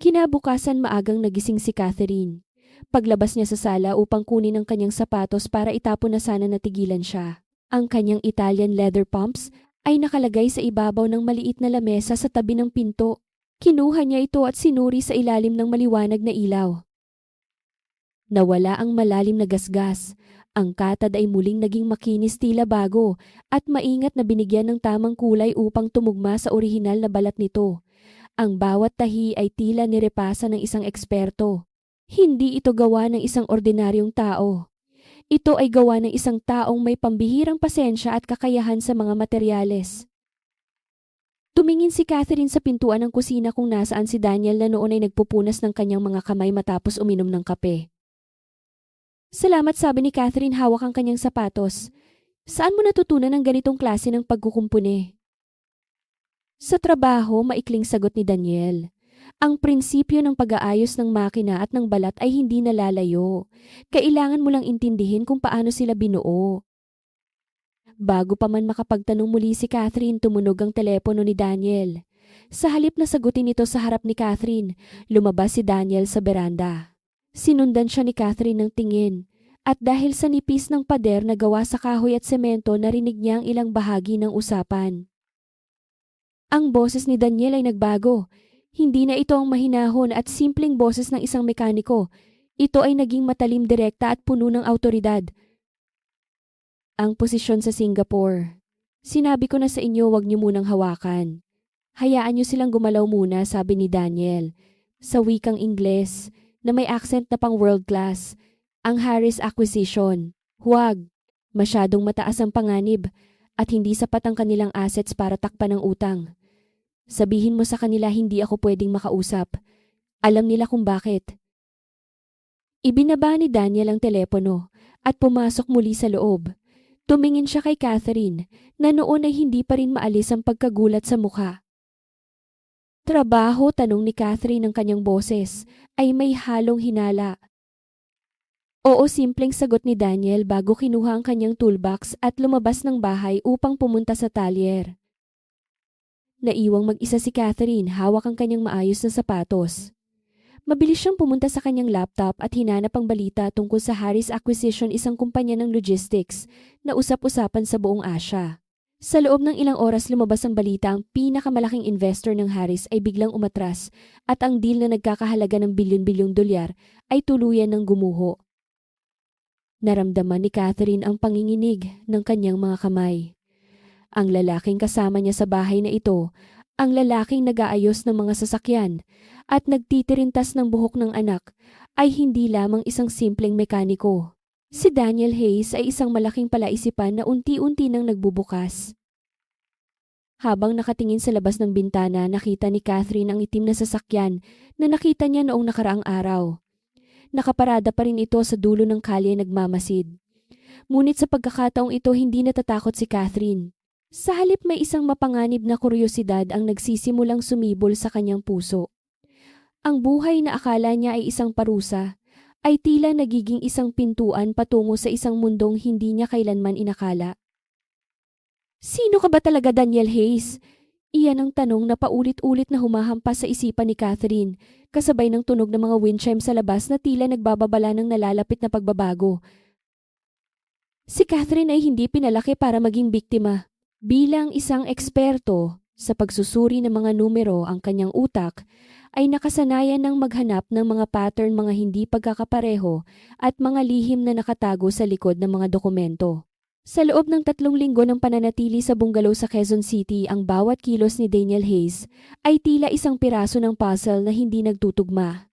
Kinabukasan, maagang nagising si Catherine. Paglabas niya sa sala upang kunin ang kanyang sapatos para itapon na sana, natigilan siya. Ang kanyang Italian leather pumps ay nakalagay sa ibabaw ng maliit na lamesa sa tabi ng pinto. Kinuha niya ito at sinuri sa ilalim ng maliwanag na ilaw. Nawala ang malalim na gasgas. Ang katad ay muling naging makinis, tila bago, at maingat na binigyan ng tamang kulay upang tumugma sa orihinal na balat nito. Ang bawat tahi ay tila nirepasa ng isang eksperto. Hindi ito gawa ng isang ordinaryong tao. Ito ay gawa ng isang taong may pambihirang pasensya at kakayahan sa mga materyales. Tumingin si Catherine sa pintuan ng kusina kung nasaan si Daniel na noon ay nagpupunas ng kanyang mga kamay matapos uminom ng kape. Salamat, sabi ni Catherine, hawak ang kanyang sapatos. Saan mo natutunan ang ganitong klase ng pagkukumpuni? Sa trabaho, maikling sagot ni Daniel. Ang prinsipyo ng pag-aayos ng makina at ng balat ay hindi nalalayo. Kailangan mo lang intindihin kung paano sila binuo. Bago pa man makapagtanong muli si Catherine, tumunog ang telepono ni Daniel. Sa halip na sagutin ito sa harap ni Catherine, lumabas si Daniel sa beranda. Sinundan siya ni Catherine ng tingin, at dahil sa nipis ng pader na gawa sa kahoy at semento, narinig niya ang ilang bahagi ng usapan. Ang boses ni Daniel ay nagbago. Hindi na ito ang mahinahon at simpleng boses ng isang mekaniko. Ito ay naging matalim, direkta at puno ng awtoridad. Ang posisyon sa Singapore. Sinabi ko na sa inyo, wag niyo munang hawakan. Hayaan niyo silang gumalaw muna, sabi ni Daniel. Sa wikang Ingles, na may accent na pang world class, ang Harris Acquisition. Huwag. Masyadong mataas ang panganib at hindi sapat ang kanilang assets para takpan ng utang. Sabihin mo sa kanila hindi ako pwedeng makausap. Alam nila kung bakit. Ibinaba ni Daniel ang telepono at pumasok muli sa loob. Tumingin siya kay Catherine na noon ay hindi pa rin maalis ang pagkagulat sa mukha. Trabaho, tanong ni Catherine ng kanyang boses ay may halong hinala. Oo, simpleng sagot ni Daniel bago kinuha ang kanyang toolbox at lumabas ng bahay upang pumunta sa talyer. Naiwang mag-isa si Catherine, hawak ang kanyang maayos na sapatos. Mabilis siyang pumunta sa kanyang laptop at hinanap ang balita tungkol sa Harris Acquisition, isang kumpanya ng logistics na usap-usapan sa buong Asia. Sa loob ng ilang oras lumabas ang balita, ang pinakamalaking investor ng Harris ay biglang umatras at ang deal na nagkakahalaga ng bilyon-bilyong dolyar ay tuluyan ng gumuho. Naramdaman ni Catherine ang panginginig ng kanyang mga kamay. Ang lalaking kasama niya sa bahay na ito, ang lalaking nag-aayos ng mga sasakyan at nagtitirintas ng buhok ng anak, ay hindi lamang isang simpleng mekaniko. Si Daniel Hayes ay isang malaking palaisipan na unti-unti nang nagbubukas. Habang nakatingin sa labas ng bintana, nakita ni Catherine ang itim na sasakyan na nakita niya noong nakaraang araw. Nakaparada pa rin ito sa dulo ng kalye nagmamasid. Ngunit sa pagkakataong ito, hindi natatakot si Catherine. Sa halip, may isang mapanganib na kuryosidad ang nagsisimulang sumibol sa kanyang puso. Ang buhay na akala niya ay isang parusa, ay tila nagiging isang pintuan patungo sa isang mundong hindi niya kailanman inakala. Sino ka ba talaga, Daniel Hayes? Iyan ang tanong na paulit-ulit na humahampas sa isipan ni Catherine, kasabay ng tunog ng mga wind chime sa labas na tila nagbababala ng nalalapit na pagbabago. Si Catherine ay hindi pinalaki para maging biktima. Bilang isang eksperto sa pagsusuri ng mga numero, ang kanyang utak ay nakasanayan ng maghanap ng mga pattern, mga hindi pagkakapareho at mga lihim na nakatago sa likod ng mga dokumento. Sa loob ng 3 linggo ng pananatili sa bungalow sa Quezon City, ang bawat kilos ni Daniel Hayes ay tila isang piraso ng puzzle na hindi nagtutugma.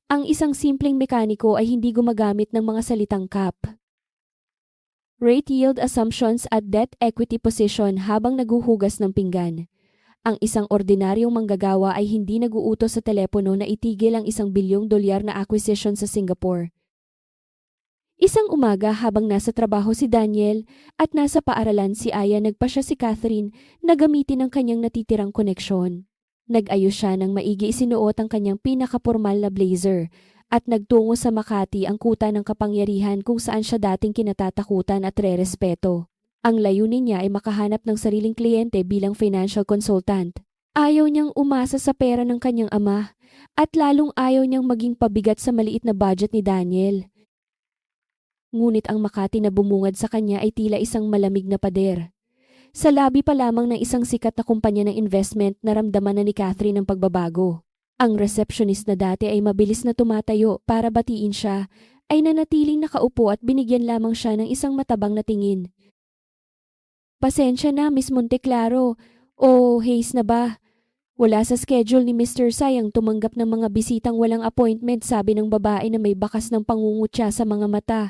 Ang isang simpleng mekaniko ay hindi gumagamit ng mga salitang cap, rate, yield assumptions at debt equity position habang naguhugas ng pinggan. Ang isang ordinaryong manggagawa ay hindi nag-uutos sa telepono na itigil ang $1 bilyong na acquisition sa Singapore. Isang umaga habang nasa trabaho si Daniel at nasa paaralan si Aya, nagpasya si Catherine na gamitin ang kanyang natitirang koneksyon. Nag-ayos siya ng maigi, isinuot ang kanyang pinakapormal na blazer at nagtungo sa Makati, ang kuta ng kapangyarihan kung saan siya dating kinatatakutan at rerespeto. Ang layunin niya ay makahanap ng sariling kliyente bilang financial consultant. Ayaw niyang umasa sa pera ng kanyang ama at lalong ayaw niyang maging pabigat sa maliit na budget ni Daniel. Ngunit ang Makati na bumungad sa kanya ay tila isang malamig na pader. Sa labi pa lamang ng isang sikat na kumpanya ng investment, naramdaman na ni Catherine ang pagbabago. Ang receptionist na dati ay mabilis na tumatayo para batiin siya, ay nanatiling nakaupo at binigyan lamang siya ng isang matabang na tingin. Pasensya na, Miss Monteclaro. O Hayes na ba? Wala sa schedule ni Mr. Sai ang tumanggap ng mga bisitang walang appointment, sabi ng babae na may bakas ng pangungutya sa mga mata.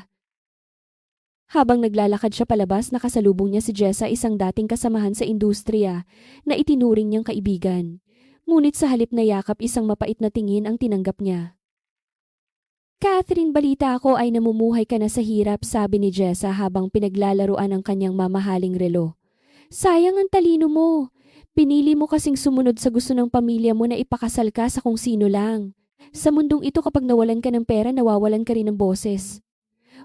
Habang naglalakad siya palabas, nakasalubong niya si Jessa, isang dating kasamahan sa industriya na itinuring niyang kaibigan. Ngunit sa halip na yakap, isang mapait na tingin ang tinanggap niya. Catherine, balita ko ay namumuhay ka na sa hirap, sabi ni Jessa habang pinaglalaruan ang kanyang mamahaling relo. Sayang ang talino mo. Pinili mo kasing sumunod sa gusto ng pamilya mo na ipakasal ka sa kung sino lang. Sa mundong ito, kapag nawalan ka ng pera, nawawalan ka rin ng boses.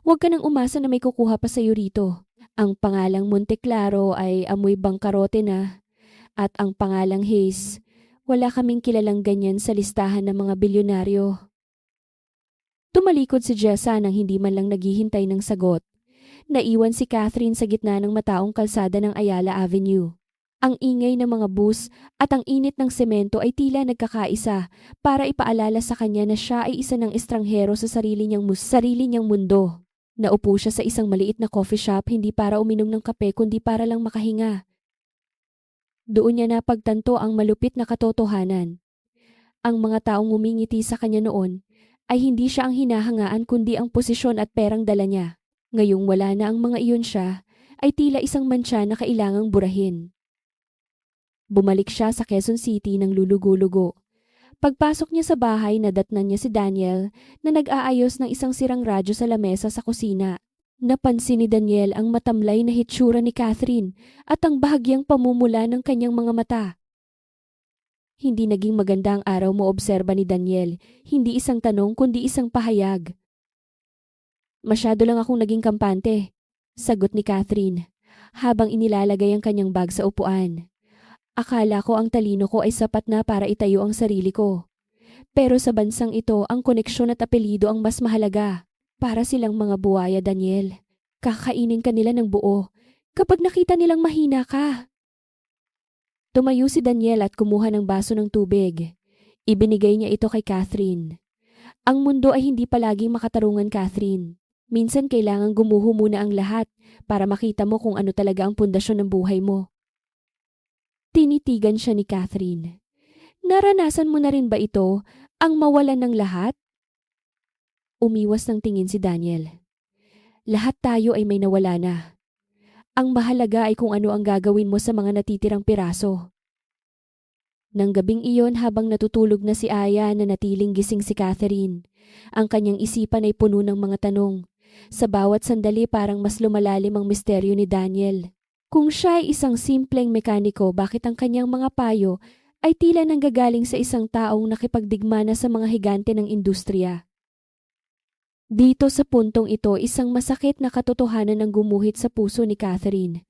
Huwag ka nang umasa na may kukuha pa sa'yo rito. Ang pangalang Monteclaro ay amoy bangkarote na. At ang pangalang Hayes, wala kaming kilalang ganyan sa listahan ng mga bilyonaryo. Tumalikod si Jessa nang hindi man lang naghihintay ng sagot. Naiwan si Catherine sa gitna ng mataong kalsada ng Ayala Avenue. Ang ingay ng mga bus at ang init ng semento ay tila nagkakaisa para ipaalala sa kanya na siya ay isa ng estranghero sa sarili niyang mundo. Naupo siya sa isang maliit na coffee shop, hindi para uminom ng kape kundi para lang makahinga. Doon niya napagtanto ang malupit na katotohanan. Ang mga taong ngumingiti sa kanya noon ay hindi siya ang hinahangaan kundi ang posisyon at perang dala niya. Ngayong wala na ang mga iyon, siya ay tila isang mantsa na kailangang burahin. Bumalik siya sa Quezon City nang lulugo-lugo. Pagpasok niya sa bahay, nadatnan niya si Daniel na nag-aayos ng isang sirang radyo sa lamesa sa kusina. Napansin ni Daniel ang matamlay na hitsura ni Catherine at ang bahagyang pamumula ng kanyang mga mata. Hindi naging maganda ang araw mo, obserba ni Daniel. Hindi isang tanong kundi isang pahayag. Masyado lang akong naging kampante, sagot ni Catherine, habang inilalagay ang kanyang bag sa upuan. Akala ko ang talino ko ay sapat na para itayo ang sarili ko. Pero sa bansang ito, ang koneksyon at apelyido ang mas mahalaga. Para silang mga buwaya, Daniel. Kakainin ka nila ng buo kapag nakita nilang mahina ka. Tumayo si Daniel at kumuha ng baso ng tubig. Ibinigay niya ito kay Catherine. Ang mundo ay hindi palaging makatarungan, Catherine. Minsan kailangan gumuho muna ang lahat para makita mo kung ano talaga ang pundasyon ng buhay mo. Tinitigan siya ni Catherine. Naranasan mo na rin ba ito, ang mawalan ng lahat? Umiwas ng tingin si Daniel. Lahat tayo ay may nawala na. Ang mahalaga ay kung ano ang gagawin mo sa mga natitirang piraso. Nang gabing iyon, habang natutulog na si Aya, na natiling gising si Catherine. Ang kanyang isipan ay puno ng mga tanong. Sa bawat sandali parang mas lumalalim ang misteryo ni Daniel. Kung siya ay isang simpleng mekaniko, bakit ang kanyang mga payo ay tila nanggagaling sa isang taong nakipagdigma na sa mga higante ng industriya? Dito sa puntong ito, isang masakit na katotohanan ang gumuhit sa puso ni Catherine.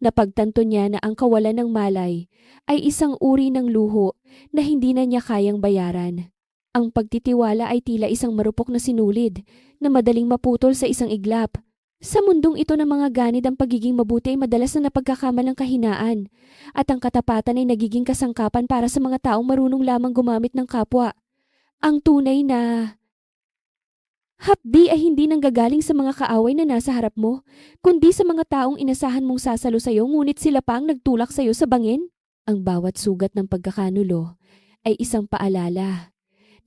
Napagtanto niya na ang kawalan ng malay ay isang uri ng luho na hindi na niya kayang bayaran. Ang pagtitiwala ay tila isang marupok na sinulid na madaling maputol sa isang iglap. Sa mundong ito ng mga ganid, ang pagiging mabuti ay madalas na napagkakamalang kahinaan at ang katapatan ay nagiging kasangkapan para sa mga taong marunong lamang gumamit ng kapwa. Ang tunay na hapdi ay hindi nanggagaling sa mga kaaway na nasa harap mo, kundi sa mga taong inasahan mong sasalo sa'yo ngunit sila pa ang nagtulak sa'yo sa bangin. Ang bawat sugat ng pagkakanulo ay isang paalala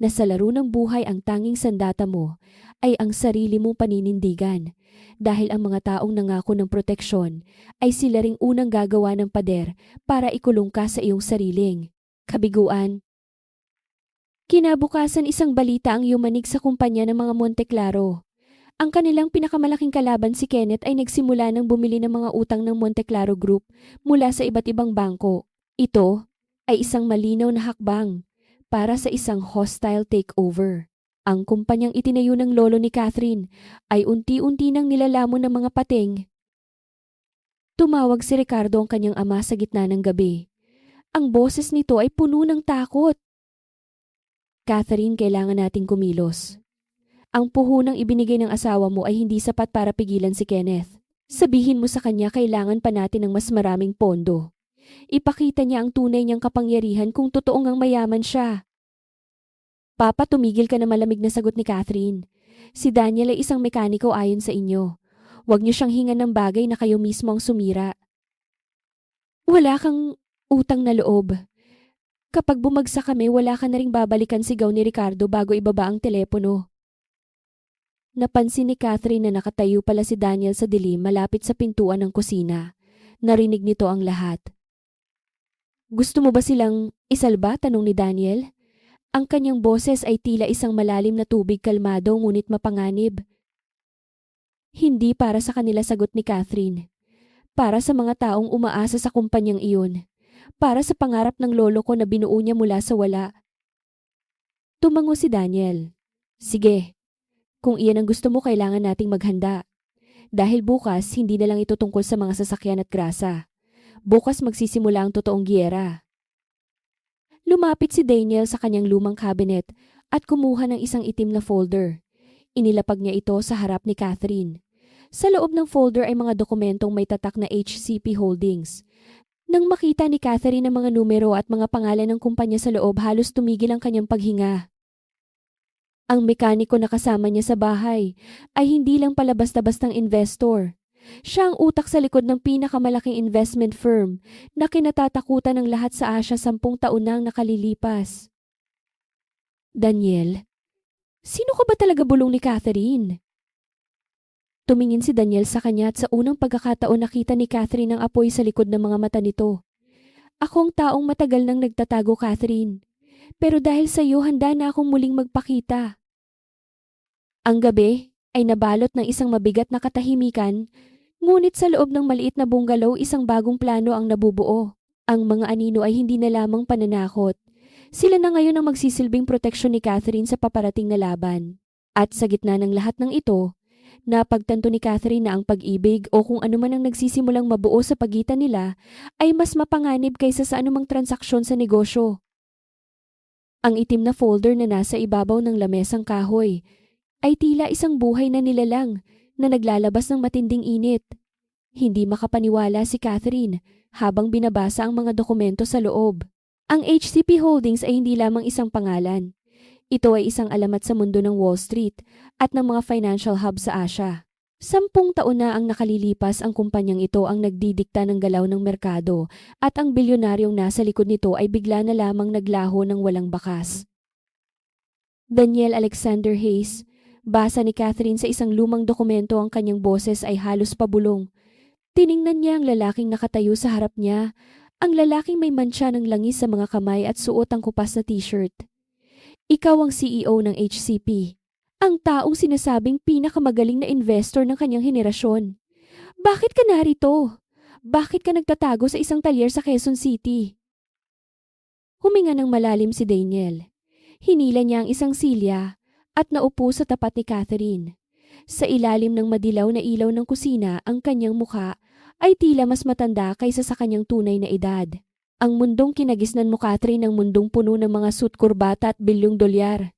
na sa laro ng buhay ang tanging sandata mo ay ang sarili mong paninindigan. Dahil ang mga taong nangako ng proteksyon ay sila ring unang gagawa ng pader para ikulong ka sa iyong sariling kabiguan. Kinabukasan, isang balita ang yumanig sa kumpanya ng mga Monteclaro. Ang kanilang pinakamalaking kalaban, si Kenneth, ay nagsimula ng bumili ng mga utang ng Monteclaro Group mula sa iba't ibang bangko. Ito ay isang malinaw na hakbang para sa isang hostile takeover. Ang kumpanyang itinayo ng lolo ni Catherine ay unti-unti nang nilalamon ng mga pating. Tumawag si Ricardo, ang kanyang ama, sa gitna ng gabi. Ang boses nito ay puno ng takot. Catherine, kailangan nating kumilos. Ang puhunang ibinigay ng asawa mo ay hindi sapat para pigilan si Kenneth. Sabihin mo sa kanya kailangan pa natin ng mas maraming pondo. Ipakita niya ang tunay niyang kapangyarihan kung totoong ang mayaman siya. Papa, tumigil ka na, malamig na sagot ni Catherine. Si Daniel ay isang mekaniko ayon sa inyo. Huwag niyo siyang hingan ng bagay na kayo mismo ang sumira. Wala kang utang na loob. Kapag bumagsak kami, wala ka na ring babalikan, sigaw ni Ricardo bago ibaba ang telepono. Napansin ni Catherine na nakatayo pala si Daniel sa dilim malapit sa pintuan ng kusina. Narinig nito ang lahat. Gusto mo ba silang isalba? Tanong ni Daniel. Ang kanyang boses ay tila isang malalim na tubig, kalmado ngunit mapanganib. Hindi para sa kanila, sagot ni Catherine. Para sa mga taong umaasa sa kumpanyang iyon. Para sa pangarap ng lolo ko na binuo niya mula sa wala. Tumango si Daniel. Sige, kung iyan ang gusto mo, kailangan nating maghanda. Dahil bukas, hindi na lang ito tungkol sa mga sasakyan at grasa. Bukas magsisimula ang totoong giyera. Lumapit si Daniel sa kanyang lumang cabinet at kumuha ng isang itim na folder. Inilapag niya ito sa harap ni Catherine. Sa loob ng folder ay mga dokumentong may tatak na HCP Holdings. Nang makita ni Catherine ang mga numero at mga pangalan ng kumpanya sa loob, halos tumigil ang kanyang paghinga. Ang mekaniko na kasama niya sa bahay ay hindi lang pala basta-bastang investor. Siya ang utak sa likod ng pinakamalaking investment firm na kinatatakutan ng lahat sa Asia 10 taon nang nakalilipas. Daniel, sino ka ba talaga, bulong ni Catherine? Tumingin si Daniel sa kanya at sa unang pagkakataon nakita ni Catherine ang apoy sa likod ng mga mata nito. Ako ang taong matagal nang nagtatago, Catherine. Pero dahil sa iyo, handa na akong muling magpakita. Ang gabi ay nabalot ng isang mabigat na katahimikan. Ngunit sa loob ng maliit na bungalow, isang bagong plano ang nabubuo. Ang mga anino ay hindi na lamang pananakot. Sila na ngayon ang magsisilbing proteksyon ni Catherine sa paparating na laban. At sa gitna ng lahat ng ito, Napagtanto ni Catherine na ang pag-ibig o kung ano man ang nagsisimulang mabuo sa pagitan nila ay mas mapanganib kaysa sa anumang transaksyon sa negosyo. Ang itim na folder na nasa ibabaw ng lamesang kahoy ay tila isang buhay na nilalang na naglalabas ng matinding init. Hindi makapaniwala si Catherine habang binabasa ang mga dokumento sa loob. Ang HCP Holdings ay hindi lamang isang pangalan. Ito ay isang alamat sa mundo ng Wall Street at ng mga financial hub sa Asia. 10 taon na ang nakalilipas, ang kumpanyang ito ang nagdidikta ng galaw ng merkado at ang bilyonaryong nasa likod nito ay bigla na lamang naglaho ng walang bakas. Daniel Alexander Hayes, basa ni Catherine sa isang lumang dokumento, ang kanyang boses ay halos pabulong. Tiningnan niya ang lalaking nakatayo sa harap niya, ang lalaking may mantsa ng langis sa mga kamay at suot ang kupas na t-shirt. Ikaw ang CEO ng HCP. Ang taong sinasabing pinakamagaling na investor ng kanyang henerasyon. Bakit ka narito? Bakit ka nagtatago sa isang talyer sa Quezon City? Huminga ng malalim si Daniel. Hinila niya ang isang silya at naupo sa tapat ni Catherine. Sa ilalim ng madilaw na ilaw ng kusina, ang kanyang mukha ay tila mas matanda kaysa sa kanyang tunay na edad. Ang mundong kinagisnan mo, Catherine, ang mundong puno ng mga suit, kurbata at bilyong dolyar.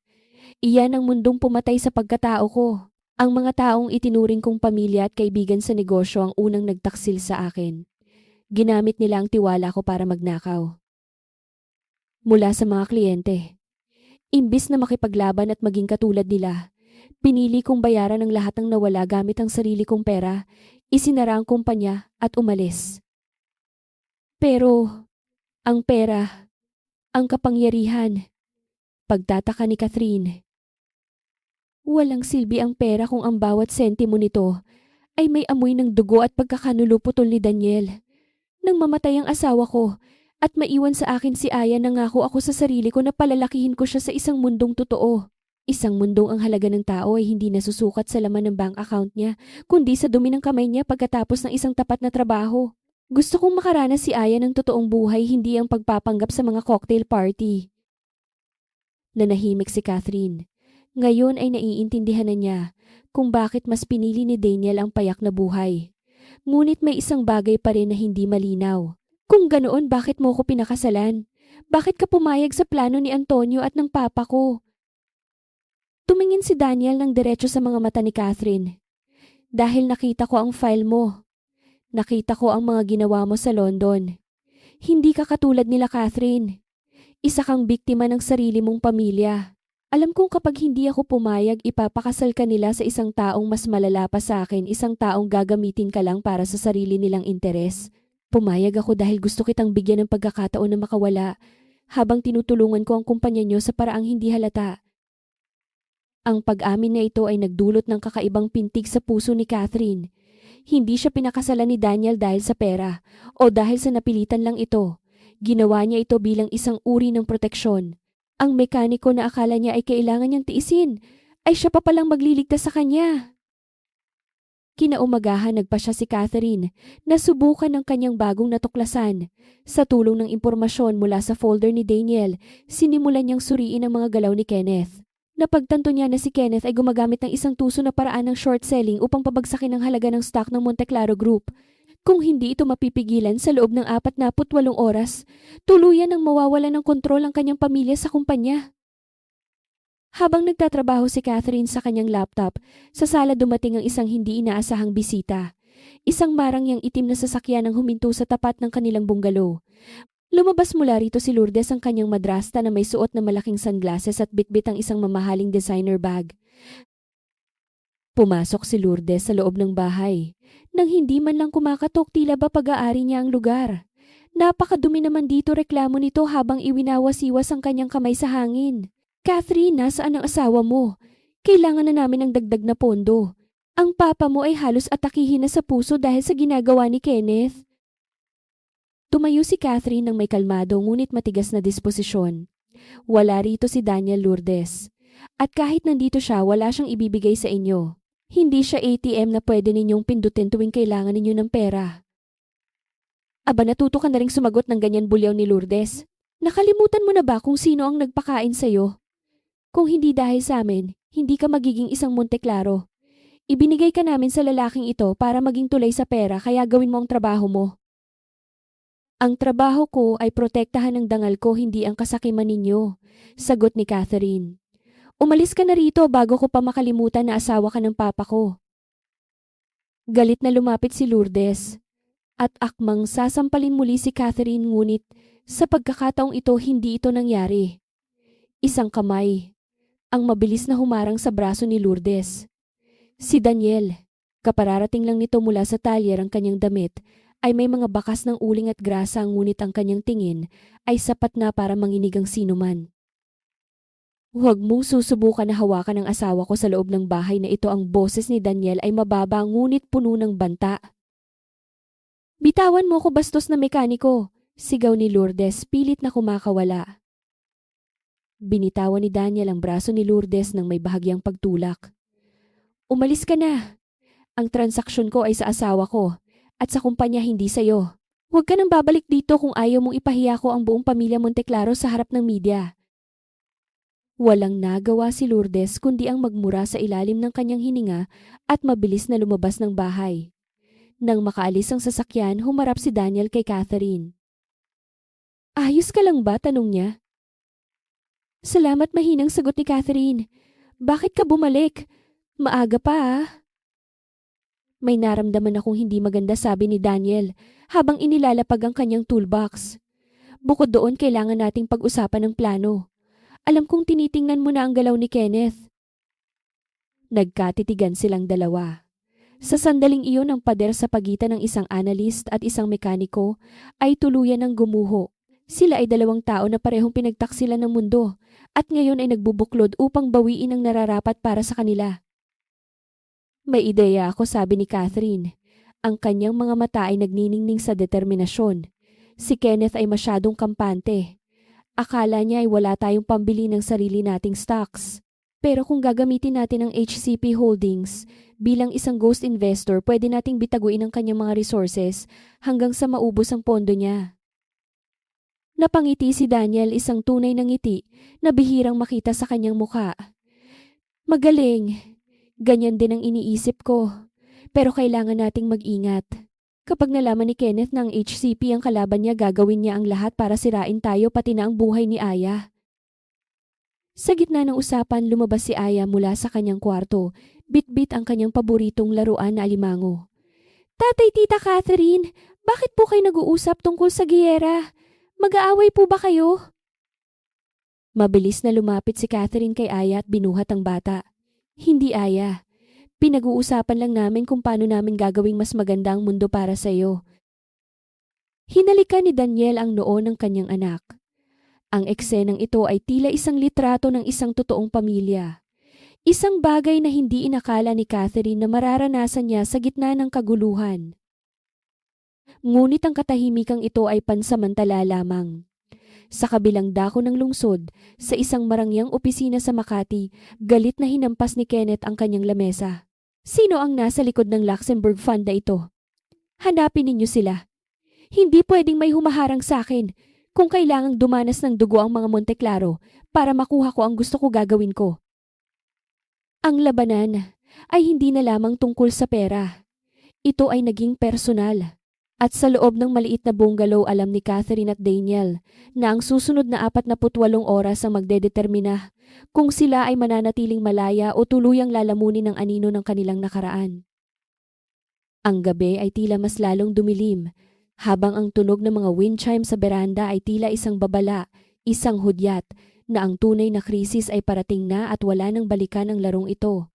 Iyan ang mundong pumatay sa pagkatao ko. Ang mga taong itinuring kong pamilya at kaibigan sa negosyo ang unang nagtaksil sa akin. Ginamit nila ang tiwala ko para magnakaw. Mula sa mga kliyente. Imbis na makipaglaban at maging katulad nila, pinili kong bayaran ang lahat ng nawala gamit ang sarili kong pera, isinara ang kumpanya at umalis. Pero, ang pera, ang kapangyarihan, pagtataka ni Catherine. Walang silbi ang pera kung ang bawat sentimo nito ay may amoy ng dugo at pagkakanuluputol ni Daniel. Nang mamatay ang asawa ko at maiwan sa akin si Aya, nangako ako sa sarili ko na palalakihin ko siya sa isang mundong totoo. Isang mundong ang halaga ng tao ay hindi nasusukat sa laman ng bank account niya, kundi sa dumi ng kamay niya pagkatapos ng isang tapat na trabaho. Gusto kong makaranas si Aya ng totoong buhay, hindi ang pagpapanggap sa mga cocktail party. Nanahimik si Catherine. Ngayon ay naiintindihan na niya kung bakit mas pinili ni Daniel ang payak na buhay. Ngunit may isang bagay pa rin na hindi malinaw. Kung ganoon, bakit mo ko pinakasalan? Bakit ka pumayag sa plano ni Antonio at ng papa ko? Tumingin si Daniel ng diretso sa mga mata ni Catherine. Dahil nakita ko ang file mo. Nakita ko ang mga ginawa mo sa London. Hindi ka katulad nila, Catherine. Isa kang biktima ng sarili mong pamilya. Alam kong kapag hindi ako pumayag, ipapakasal ka nila sa isang taong mas malala pa sa akin, isang taong gagamitin ka lang para sa sarili nilang interes. Pumayag ako dahil gusto kitang bigyan ng pagkakataon na makawala habang tinutulungan ko ang kumpanya niyo sa paraang hindi halata. Ang pag-amin na ito ay nagdulot ng kakaibang pintig sa puso ni Catherine. Hindi siya pinakasalan ni Daniel dahil sa pera o dahil sa napilitan lang ito. Ginawa niya ito bilang isang uri ng proteksyon. Ang mekaniko na akala niya ay kailangan niyang tiisin, ay siya pa palang magliligtas sa kanya. Kinaumagahan, nagpa siya si Catherine na subukan ng kanyang bagong natuklasan. Sa tulong ng impormasyon mula sa folder ni Daniel, sinimulan niyang suriin ang mga galaw ni Kenneth. Napagtanto niya na si Kenneth ay gumagamit ng isang tuso na paraan ng short selling upang pabagsakin ang halaga ng stock ng Monte Claro Group. Kung hindi ito mapipigilan sa loob ng 48 oras, tuluyan ang mawawalan ng kontrol ang kanyang pamilya sa kumpanya. Habang nagtatrabaho si Catherine sa kanyang laptop, sa sala dumating ang isang hindi inaasahang bisita. Isang marangyang itim na sasakyan ang huminto sa tapat ng kanilang bungalow. Lumabas mula rito si Lourdes, ang kanyang madrasta na may suot na malaking sunglasses at bitbit ang isang mamahaling designer bag. Pumasok si Lourdes sa loob ng bahay. Nang hindi man lang kumakatok, tila ba pag-aari niya ang lugar. Napakadumi naman dito, reklamo nito habang iwinawas-iwas ang kanyang kamay sa hangin. Catherine, nasaan ang asawa mo? Kailangan na namin ng dagdag na pondo. Ang papa mo ay halos atakihin na sa puso dahil sa ginagawa ni Kenneth. Tumayo si Catherine ng may kalmado ngunit matigas na disposisyon. Wala rito si Daniel, Lourdes. At kahit nandito siya, wala siyang ibibigay sa inyo. Hindi siya ATM na pwede ninyong pindutin tuwing kailangan ninyo ng pera. Aba, natuto ka na ring sumagot ng ganyan, bulyaw ni Lourdes. Nakalimutan mo na ba kung sino ang nagpakain sa'yo? Kung hindi dahil sa amin, hindi ka magiging isang Monte Claro. Ibinigay ka namin sa lalaking ito para maging tulay sa pera kaya gawin mo ang trabaho mo. Ang trabaho ko ay protektahan ng dangal ko, hindi ang kasakiman ninyo, sagot ni Catherine. Umalis ka na rito bago ko pa makalimutan na asawa ka ng papa ko. Galit na lumapit si Lourdes at akmang sasampalin muli si Catherine, ngunit sa pagkakataong ito hindi ito nangyari. Isang kamay ang mabilis na humarang sa braso ni Lourdes. Si Daniel, kapararating lang nito mula sa talyer ang kanyang damit, ay may mga bakas ng uling at grasa, ngunit ang kanyang tingin ay sapat na para manginig ang sinuman. Huwag mong susubukan na hawakan ang asawa ko sa loob ng bahay na ito. Ang boses ni Daniel ay mababa ngunit puno ng banta. Bitawan mo ko, bastos na mekaniko, sigaw ni Lourdes, pilit na kumakawala. Binitawan ni Daniel ang braso ni Lourdes nang may bahagyang pagtulak. Umalis ka na. Ang transaksyon ko ay sa asawa ko at sa kumpanya, hindi sa'yo. Huwag ka nang babalik dito kung ayaw mong ipahiya ko ang buong pamilya Monteclaro sa harap ng media. Walang nagawa si Lourdes kundi ang magmura sa ilalim ng kanyang hininga at mabilis na lumabas ng bahay. Nang makaalis ang sasakyan, humarap si Daniel kay Catherine. Ayos ka lang ba? Tanong niya. Salamat, mahinang sagot ni Catherine. Bakit ka bumalik? Maaga pa ah. May naramdaman akong hindi maganda, sabi ni Daniel habang inilalapag ang kanyang toolbox. Bukod doon, kailangan nating pag-usapan ng plano. Alam kong tinitingnan mo na ang galaw ni Kenneth. Nagkatitigan silang dalawa. Sa sandaling iyon, ang pader sa pagitan ng isang analyst at isang mekaniko ay tuluyan ng gumuho. Sila ay dalawang tao na parehong pinagtaksilan ng mundo at ngayon ay nagbubuklod upang bawiin ang nararapat para sa kanila. May ideya ako, sabi ni Catherine. Ang kanyang mga mata ay nagniningning sa determinasyon. Si Kenneth ay masyadong kampante. Akala niya ay wala tayong pambili ng sarili nating stocks. Pero kung gagamitin natin ang HCP Holdings bilang isang ghost investor, pwede nating bitaguin ang kanyang mga resources hanggang sa maubos ang pondo niya. Napangiti si Daniel, isang tunay na ngiti na bihirang makita sa kanyang mukha. Magaling. Ganyan din ang iniisip ko. Pero kailangan nating mag-ingat. Kapag nalaman ni Kenneth na ang HCP ang kalaban niya, gagawin niya ang lahat para sirain tayo, pati na ang buhay ni Aya. Sa gitna ng usapan, lumabas si Aya mula sa kanyang kwarto. Bit-bit ang kanyang paboritong laruan na alimango. Tatay, Tita Catherine, bakit po kayo nag-uusap tungkol sa giyera? Mag-aaway po ba kayo? Mabilis na lumapit si Catherine kay Aya at binuhat ang bata. Hindi, Aya. Pinag-uusapan lang namin kung paano namin gagawing mas maganda ang mundo para sa iyo. Hinalikan ni Daniel ang noo ng kanyang anak. Ang eksenang ito ay tila isang litrato ng isang totoong pamilya. Isang bagay na hindi inakala ni Catherine na mararanasan niya sa gitna ng kaguluhan. Ngunit ang katahimikang ito ay pansamantala lamang. Sa kabilang dako ng lungsod, sa isang marangyang opisina sa Makati, galit na hinampas ni Kenneth ang kanyang lamesa. Sino ang nasa likod ng Luxembourg Fund na ito? Hanapin ninyo sila. Hindi pwedeng may humaharang sa akin. Kung kailangang dumanas ng dugo ang mga Monteclaro para makuha ko ang gusto ko, gagawin ko. Ang labanan ay hindi na lamang tungkol sa pera. Ito ay naging personal. At sa loob ng maliit na bungalow, alam ni Catherine at Daniel na ang susunod na 48 oras ang magdedetermina kung sila ay mananatiling malaya o tuluyang lalamunin ng anino ng kanilang nakaraan. Ang gabi ay tila mas lalong dumilim, habang ang tunog ng mga wind chime sa beranda ay tila isang babala, isang hudyat na ang tunay na krisis ay parating na at wala nang balikan ang larong ito.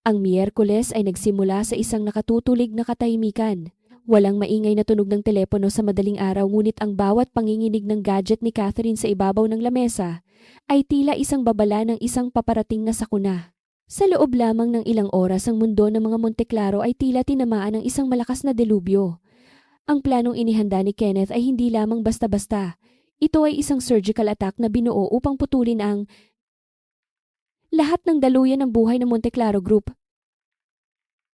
Ang Miyerkules ay nagsimula sa isang nakatutulig na katahimikan. Walang maingay na tunog ng telepono sa madaling araw, ngunit ang bawat panginginig ng gadget ni Catherine sa ibabaw ng lamesa ay tila isang babala ng isang paparating na sakuna. Sa loob lamang ng ilang oras, ang mundo ng mga Monteclaro ay tila tinamaan ng isang malakas na delubyo. Ang planong inihanda ni Kenneth ay hindi lamang basta-basta. Ito ay isang surgical attack na binuo upang putulin ang lahat ng daluyan ng buhay ng Monteclaro Group.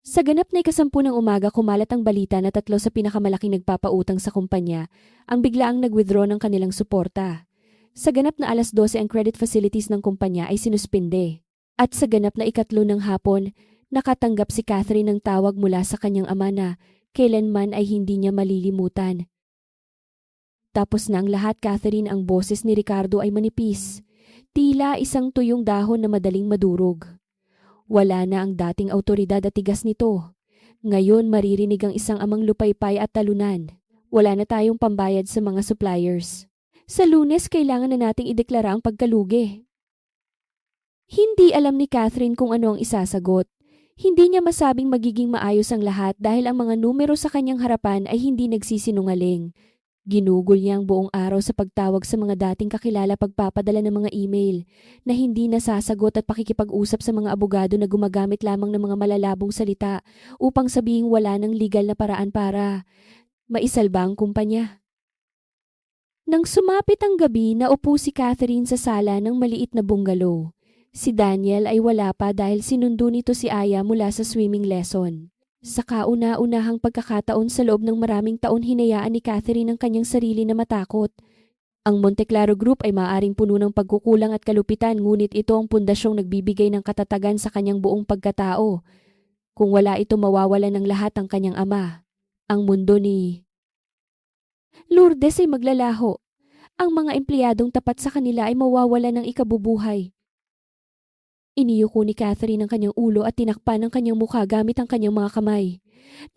Sa ganap na 10 ng umaga, kumalat ang balita na 3 sa pinakamalaking nagpapautang sa kumpanya ang biglaang nag-withdraw ng kanilang suporta. Sa ganap na 12:00 ang credit facilities ng kumpanya ay sinuspinde. At sa ganap na 3 ng hapon, Nakatanggap si Catherine ng tawag mula sa kanyang ama na kailanman ay hindi niya malilimutan. Tapos na ang lahat, Catherine, ang boses ni Ricardo ay manipis. Tila isang tuyong dahon na madaling madurog. Wala na ang dating awtoridad at tigas nito. Ngayon maririnig ang isang amang lupaypay at talunan. Wala na tayong pambayad sa mga suppliers. Sa Lunes kailangan na nating ideklara ang pagkalugi. Hindi alam ni Catherine kung ano ang isasagot. Hindi niya masabing magiging maayos ang lahat dahil ang mga numero sa kanyang harapan ay hindi nagsisinungaling. Ginugol niya ang buong araw sa pagtawag sa mga dating kakilala, pagpapadala ng mga email na hindi nasasagot at pakikipag-usap sa mga abogado na gumagamit lamang ng mga malalabong salita upang sabihing wala ng legal na paraan para maisalba ang kumpanya. Nang sumapit ang gabi, naupo si Catherine sa sala ng maliit na bungalow. Si Daniel ay wala pa dahil sinundo nito si Aya mula sa swimming lesson. Sa kauna-unahang pagkakataon sa loob ng maraming taon, hinayaan ni Catherine ang kanyang sarili na matakot. Ang Monte Claro Group ay maaaring puno ng pagkukulang at kalupitan, ngunit ito ang pundasyong nagbibigay ng katatagan sa kanyang buong pagkatao. Kung wala ito, mawawalan ng lahat ang kanyang ama. Ang mundo ni Lourdes ay maglalaho. Ang mga empleyadong tapat sa kanila ay mawawalan ng ikabubuhay. Iniyuko ni Catherine ang kanyang ulo at tinakpan ang kanyang mukha gamit ang kanyang mga kamay.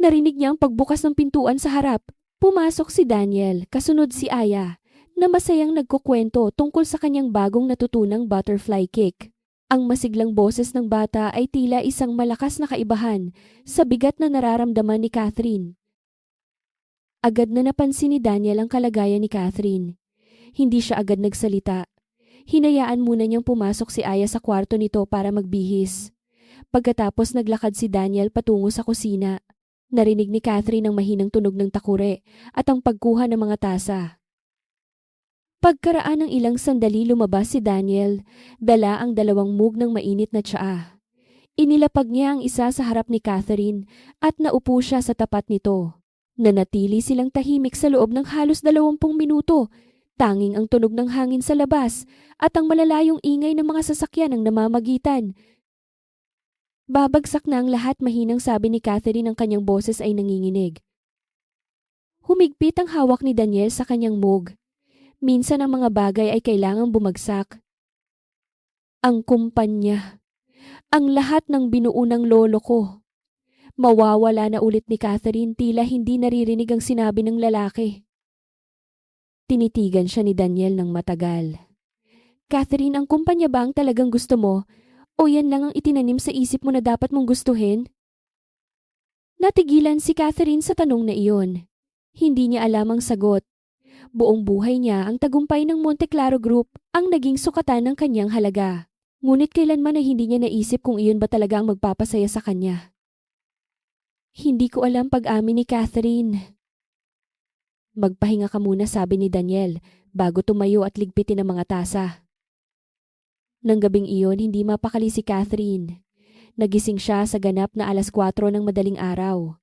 Narinig niya ang pagbukas ng pintuan sa harap. Pumasok si Daniel, kasunod si Aya, na masayang nagkukwento tungkol sa kanyang bagong natutunang butterfly kick. Ang masiglang boses ng bata ay tila isang malakas na kaibahan sa bigat na nararamdaman ni Catherine. Agad na napansin ni Daniel ang kalagayan ni Catherine. Hindi siya agad nagsalita. Hinayaan muna niyang pumasok si Aya sa kwarto nito para magbihis. Pagkatapos naglakad si Daniel patungo sa kusina. Narinig ni Catherine ang mahinang tunog ng takure at ang pagkuha ng mga tasa. Pagkaraan ng ilang sandali, lumabas si Daniel, dala ang 2 mug ng mainit na tsaa. Inilapag niya ang isa sa harap ni Catherine at naupo siya sa tapat nito. Nanatili silang tahimik sa loob ng halos 20 minuto. Tanging ang tunog ng hangin sa labas at ang malalayong ingay ng mga sasakyan ang namamagitan. Babagsak na ang lahat, mahinang sabi ni Catherine, ang kanyang boses ay nanginginig. Humigpit ang hawak ni Daniel sa kanyang mug. Minsan ang mga bagay ay kailangang bumagsak. Ang kumpanya. Ang lahat ng binuo ng lolo ko. Mawawala na ulit ni Catherine, tila hindi naririnig ang sinabi ng lalaki. Tinitigan siya ni Daniel ng matagal. Catherine, ang kumpanya ba ang talagang gusto mo? O yan lang ang itinanim sa isip mo na dapat mong gustuhin? Natigilan si Catherine sa tanong na iyon. Hindi niya alam ang sagot. Buong buhay niya ang tagumpay ng Monte Claro Group ang naging sukatan ng kanyang halaga. Ngunit kailanman ay hindi niya naisip kung iyon ba talaga ang magpapasaya sa kanya. Hindi ko alam, pag-amin ni Catherine. Magpahinga ka muna, sabi ni Daniel, bago tumayo at ligpitin ang mga tasa. Nang gabing iyon, hindi mapakali si Catherine. Nagising siya sa ganap na 4:00 ng madaling araw.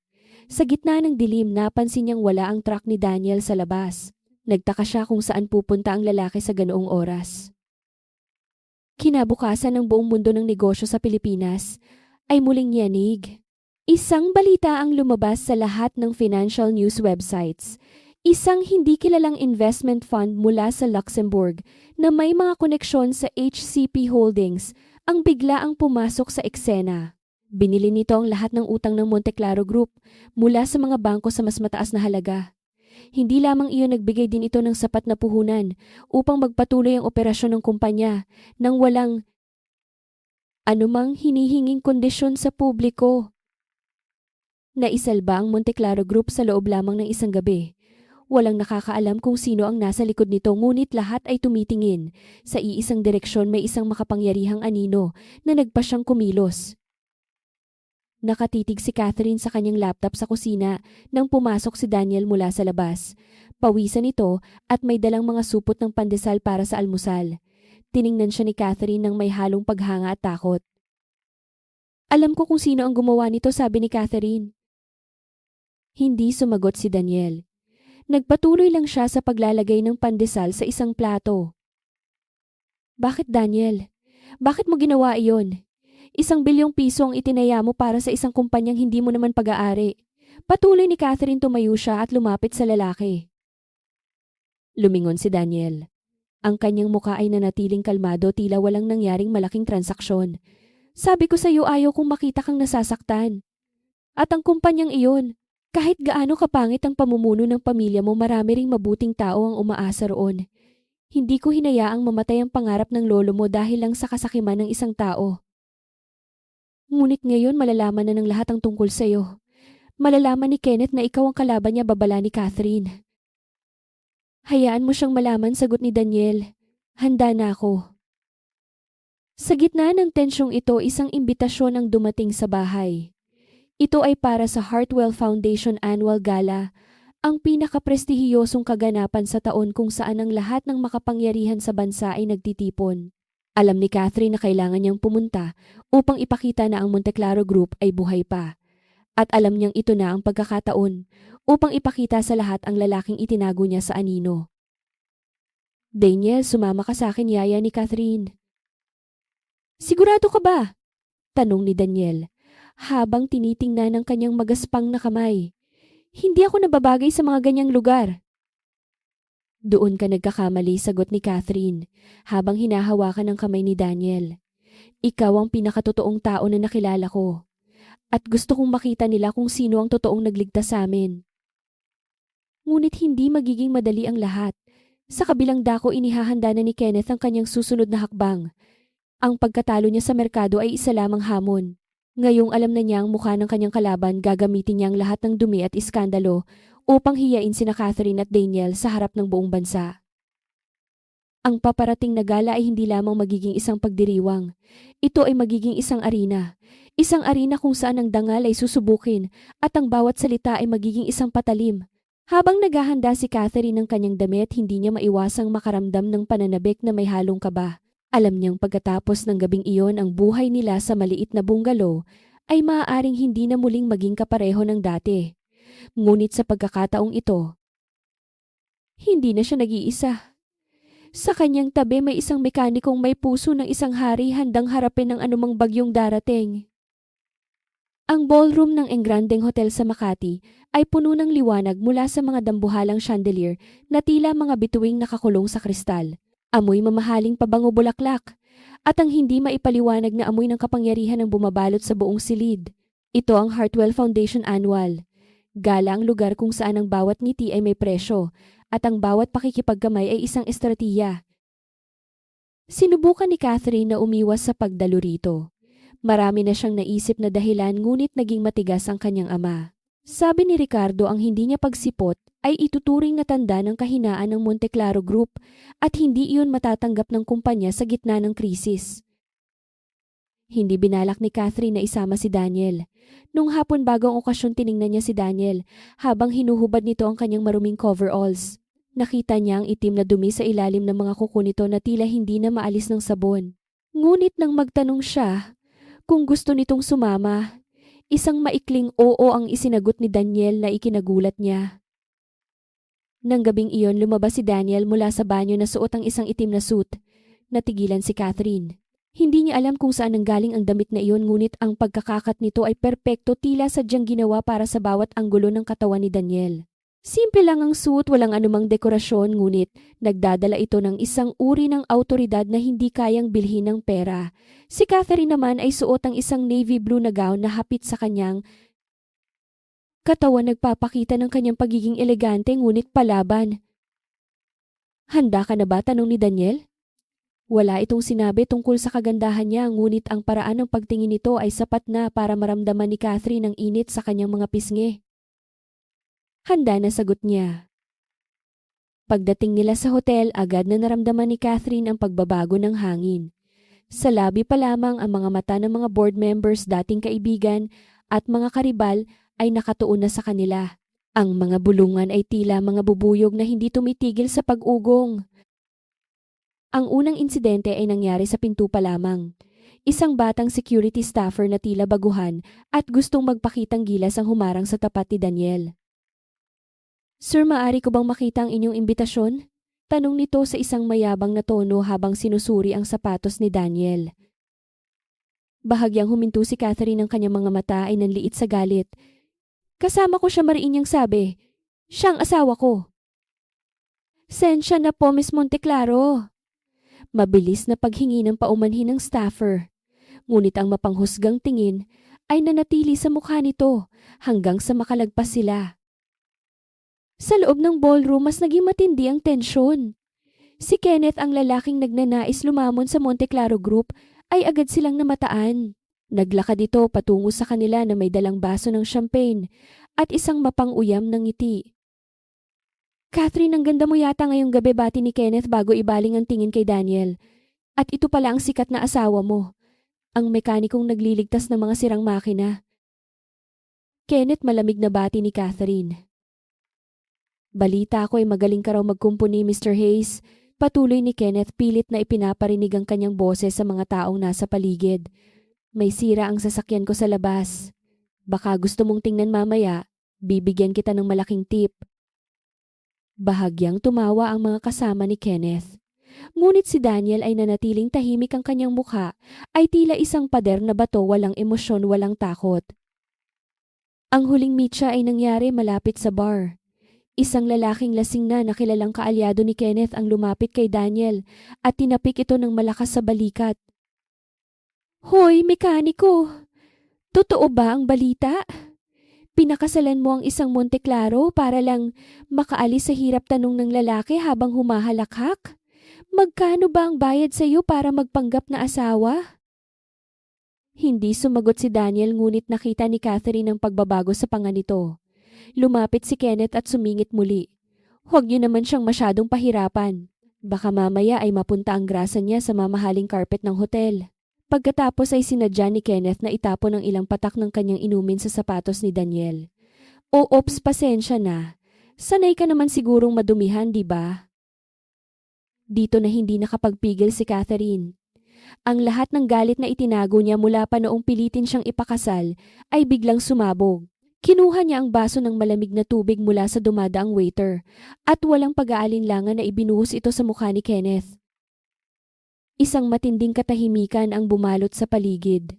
Sa gitna ng dilim, napansin niyang wala ang truck ni Daniel sa labas. Nagtaka siya kung saan pupunta ang lalaki sa ganoong oras. Kinabukasan, ng buong mundo ng negosyo sa Pilipinas ay muling yanig. Isang balita ang lumabas sa lahat ng financial news websites. Isang hindi kilalang investment fund mula sa Luxembourg na may mga koneksyon sa HCP Holdings ang biglaang pumasok sa eksena. Binili nito ang lahat ng utang ng Monte Claro Group mula sa mga bangko sa mas mataas na halaga. Hindi lamang iyon, nagbigay din ito ng sapat na puhunan upang magpatuloy ang operasyon ng kumpanya nang walang anumang hinihinging kondisyon sa publiko. Naisalba ang Monte Claro Group sa loob lamang ng isang gabi. Walang nakakaalam kung sino ang nasa likod nito, ngunit lahat ay tumitingin. Sa iisang direksyon, may isang makapangyarihang anino na nagpa siyang kumilos. Nakatitig si Catherine sa kanyang laptop sa kusina nang pumasok si Daniel mula sa labas. Pawisan ito at may dalang mga supot ng pandesal para sa almusal. Tiningnan siya ni Catherine nang may halong paghanga at takot. Alam ko kung sino ang gumawa nito, sabi ni Catherine. Hindi sumagot si Daniel. Nagpatuloy lang siya sa paglalagay ng pandesal sa isang plato. Bakit, Daniel? Bakit mo ginawa iyon? 1 bilyong piso ang itinaya mo para sa isang kumpanyang hindi mo naman pag-aari. Patuloy ni Catherine, tumayo siya at lumapit sa lalaki. Lumingon si Daniel. Ang kanyang muka ay nanatiling kalmado, tila walang nangyaring malaking transaksyon. Sabi ko sa iyo, ayaw kong makita kang nasasaktan. At ang kumpanyang iyon, kahit gaano kapangit ang pamumuno ng pamilya mo, marami ring mabuting tao ang umaasa roon. Hindi ko hinayaang mamatay ang pangarap ng lolo mo dahil lang sa kasakiman ng isang tao. Ngunit ngayon malalaman na ng lahat ang tungkol sa iyo. Malalaman ni Kenneth na ikaw ang kalaban niya, babala ni Catherine. Hayaan mo siyang malaman, sagot ni Daniel. Handa na ako. Sa gitna ng tensyong ito, isang imbitasyon ang dumating sa bahay. Ito ay para sa Hartwell Foundation Annual Gala, ang pinakaprestihiyosong kaganapan sa taon kung saan ang lahat ng makapangyarihan sa bansa ay nagtitipon. Alam ni Catherine na kailangan niyang pumunta upang ipakita na ang Monteclaro Group ay buhay pa. At alam niyang ito na ang pagkakataon upang ipakita sa lahat ang lalaking itinago niya sa anino. Daniel, sumama ka sa akin, yaya ni Catherine. Sigurado ka ba? Tanong ni Daniel, habang tinitingnan ang kanyang magaspang na kamay. Hindi ako nababagay sa mga ganyang lugar. Doon ka nagkakamali, sagot ni Catherine, habang hinahawakan ang kamay ni Daniel. Ikaw ang pinakatotoong tao na nakilala ko. At gusto kong makita nila kung sino ang totoong nagligtas sa amin. Ngunit hindi magiging madali ang lahat. Sa kabilang dako, inihahanda na ni Kenneth ang kanyang susunod na hakbang. Ang pagkatalo niya sa merkado ay isa lamang hamon. Ngayong alam na niya ang mukha ng kanyang kalaban, gagamitin niya ang lahat ng dumi at iskandalo upang hiyain sina Catherine at Daniel sa harap ng buong bansa. Ang paparating na gala ay hindi lamang magiging isang pagdiriwang. Ito ay magiging isang arena. Isang arena kung saan ang dangal ay susubukin at ang bawat salita ay magiging isang patalim. Habang naghahanda si Catherine ng kanyang damit, hindi niya maiwasang makaramdam ng pananabik na may halong kaba. Alam niyang pagkatapos ng gabing iyon, ang buhay nila sa maliit na bungalow ay maaaring hindi na muling maging kapareho ng dati. Ngunit sa pagkakataong ito, hindi na siya nag-iisa. Sa kanyang tabi may isang mekanikong may puso ng isang hari, handang harapin ang anumang bagyong darating. Ang ballroom ng Engrandeng Hotel sa Makati ay puno ng liwanag mula sa mga dambuhalang chandelier na tila mga bituing nakakulong sa kristal. Amoy mamahaling pabango bulaklak at ang hindi maipaliwanag na amoy ng kapangyarihan ang bumabalot sa buong silid. Ito ang Hartwell Foundation Annual. Gala ang lugar kung saan ang bawat ngiti ay may presyo at ang bawat pakikipagkamay ay isang estratiya. Sinubukan ni Catherine na umiwas sa pagdalo rito. Marami na siyang naisip na dahilan, ngunit naging matigas ang kanyang ama. Sabi ni Ricardo, ang hindi niya pagsipot ay ituturing na tanda ng kahinaan ng Monteclaro Group at hindi iyon matatanggap ng kumpanya sa gitna ng krisis. Hindi binalak ni Catherine na isama si Daniel. Nung hapon bago ang okasyon, tiningnan niya si Daniel habang hinuhubad nito ang kanyang maruming coveralls. Nakita niya ang itim na dumi sa ilalim ng mga kuko nito na tila hindi na maalis ng sabon. Ngunit nang magtanong siya kung gusto nitong sumama, isang maikling oo ang isinagot ni Daniel na ikinagulat niya. Nang gabing iyon, lumabas si Daniel mula sa banyo na suot ang isang itim na suit. Natigilan si Catherine. Hindi niya alam kung saan nanggaling ang damit na iyon, ngunit ang pagkakakat nito ay perpekto, tila sadyang ginawa para sa bawat anggulo ng katawan ni Daniel. Simple lang ang suit, walang anumang dekorasyon, ngunit nagdadala ito ng isang uri ng autoridad na hindi kayang bilhin ng pera. Si Catherine naman ay suot ang isang navy blue na gown na hapit sa kanyang katawan, nagpapakita ng kanyang pagiging elegante ngunit palaban. Handa ka na ba? Tanong ni Daniel. Wala itong sinabi tungkol sa kagandahan niya, ngunit ang paraan ng pagtingin nito ay sapat na para maramdaman ni Catherine ang init sa kanyang mga pisngi. Handa na, sagot niya. Pagdating nila sa hotel, agad na naramdaman ni Catherine ang pagbabago ng hangin. Sa labi pa lamang, ang mga mata ng mga board members, dating kaibigan at mga karibal ay nakatuon na sa kanila. Ang mga bulungan ay tila mga bubuyog na hindi tumitigil sa pag-ugong. Ang unang insidente ay nangyari sa pinto pa lamang. Isang batang security staffer na tila baguhan at gustong magpakitang gilas ang humarang sa tapat ni Daniel. Sir, maaari ko bang makita ang inyong imbitasyon? Tanong nito sa isang mayabang na tono habang sinusuri ang sapatos ni Daniel. Bahagyang huminto si Catherine, ng kanyang mga mata ay nanliit sa galit. Kasama ko siya, mariin niyang sabi. Siyang asawa ko. Sensya na po, Miss Monteclaro. Mabilis na paghingi ng paumanhin ng staffer. Ngunit ang mapanghusgang tingin ay nanatili sa mukha nito hanggang sa makalagpas sila. Sa loob ng ballroom, mas naging matindi ang tensyon. Si Kenneth, ang lalaking nagnanais lumamon sa Monteclaro Group, ay agad silang namataan. Naglakad ito patungo sa kanila na may dalang baso ng champagne at isang mapang-uyam ng ngiti. Catherine, ang ganda mo yata ngayong gabi, bati ni Kenneth bago ibaling ang tingin kay Daniel. At ito pala ang sikat na asawa mo, ang mekanikong nagliligtas ng mga sirang makina. Kenneth, malamig na bati ni Catherine. Balita ko ay magaling ka raw magkumpuni, Mr. Hayes. Patuloy ni Kenneth, pilit na ipinaparinig ang kanyang boses sa mga taong nasa paligid. May sira ang sasakyan ko sa labas. Baka gusto mong tingnan mamaya, bibigyan kita ng malaking tip. Bahagyang tumawa ang mga kasama ni Kenneth. Ngunit si Daniel ay nanatiling tahimik, ang kanyang mukha ay tila isang pader na bato, walang emosyon, walang takot. Ang huling mitya ay nangyari malapit sa bar. Isang lalaking lasing na nakilalang kaalyado ni Kenneth ang lumapit kay Daniel at tinapik ito ng malakas sa balikat. Hoy, mekaniko! Totoo ba ang balita? Pinakasalan mo ang isang Monteclaro para lang makaalis sa hirap, tanong ng lalaki habang humahalakhak. Magkano ba ang bayad sa iyo para magpanggap na asawa? Hindi sumagot si Daniel, ngunit nakita ni Catherine ang pagbabago sa panga nito. Lumapit si Kenneth at sumingit muli. Huwag niyo naman siyang masyadong pahirapan. Baka mamaya ay mapunta ang grasa niya sa mamahaling carpet ng hotel. Pagkatapos ay sinadya ni Kenneth na itapon ang ilang patak ng kanyang inumin sa sapatos ni Daniel. Ops, pasensya na. Sanay ka naman sigurong madumihan, di ba? Dito na hindi nakapagpigil si Catherine. Ang lahat ng galit na itinago niya mula pa noong pilitin siyang ipakasal ay biglang sumabog. Kinuha niya ang baso ng malamig na tubig mula sa dumadaang waiter at walang pag-aalinlangan na ibinuhos ito sa mukha ni Kenneth. Isang matinding katahimikan ang bumalot sa paligid.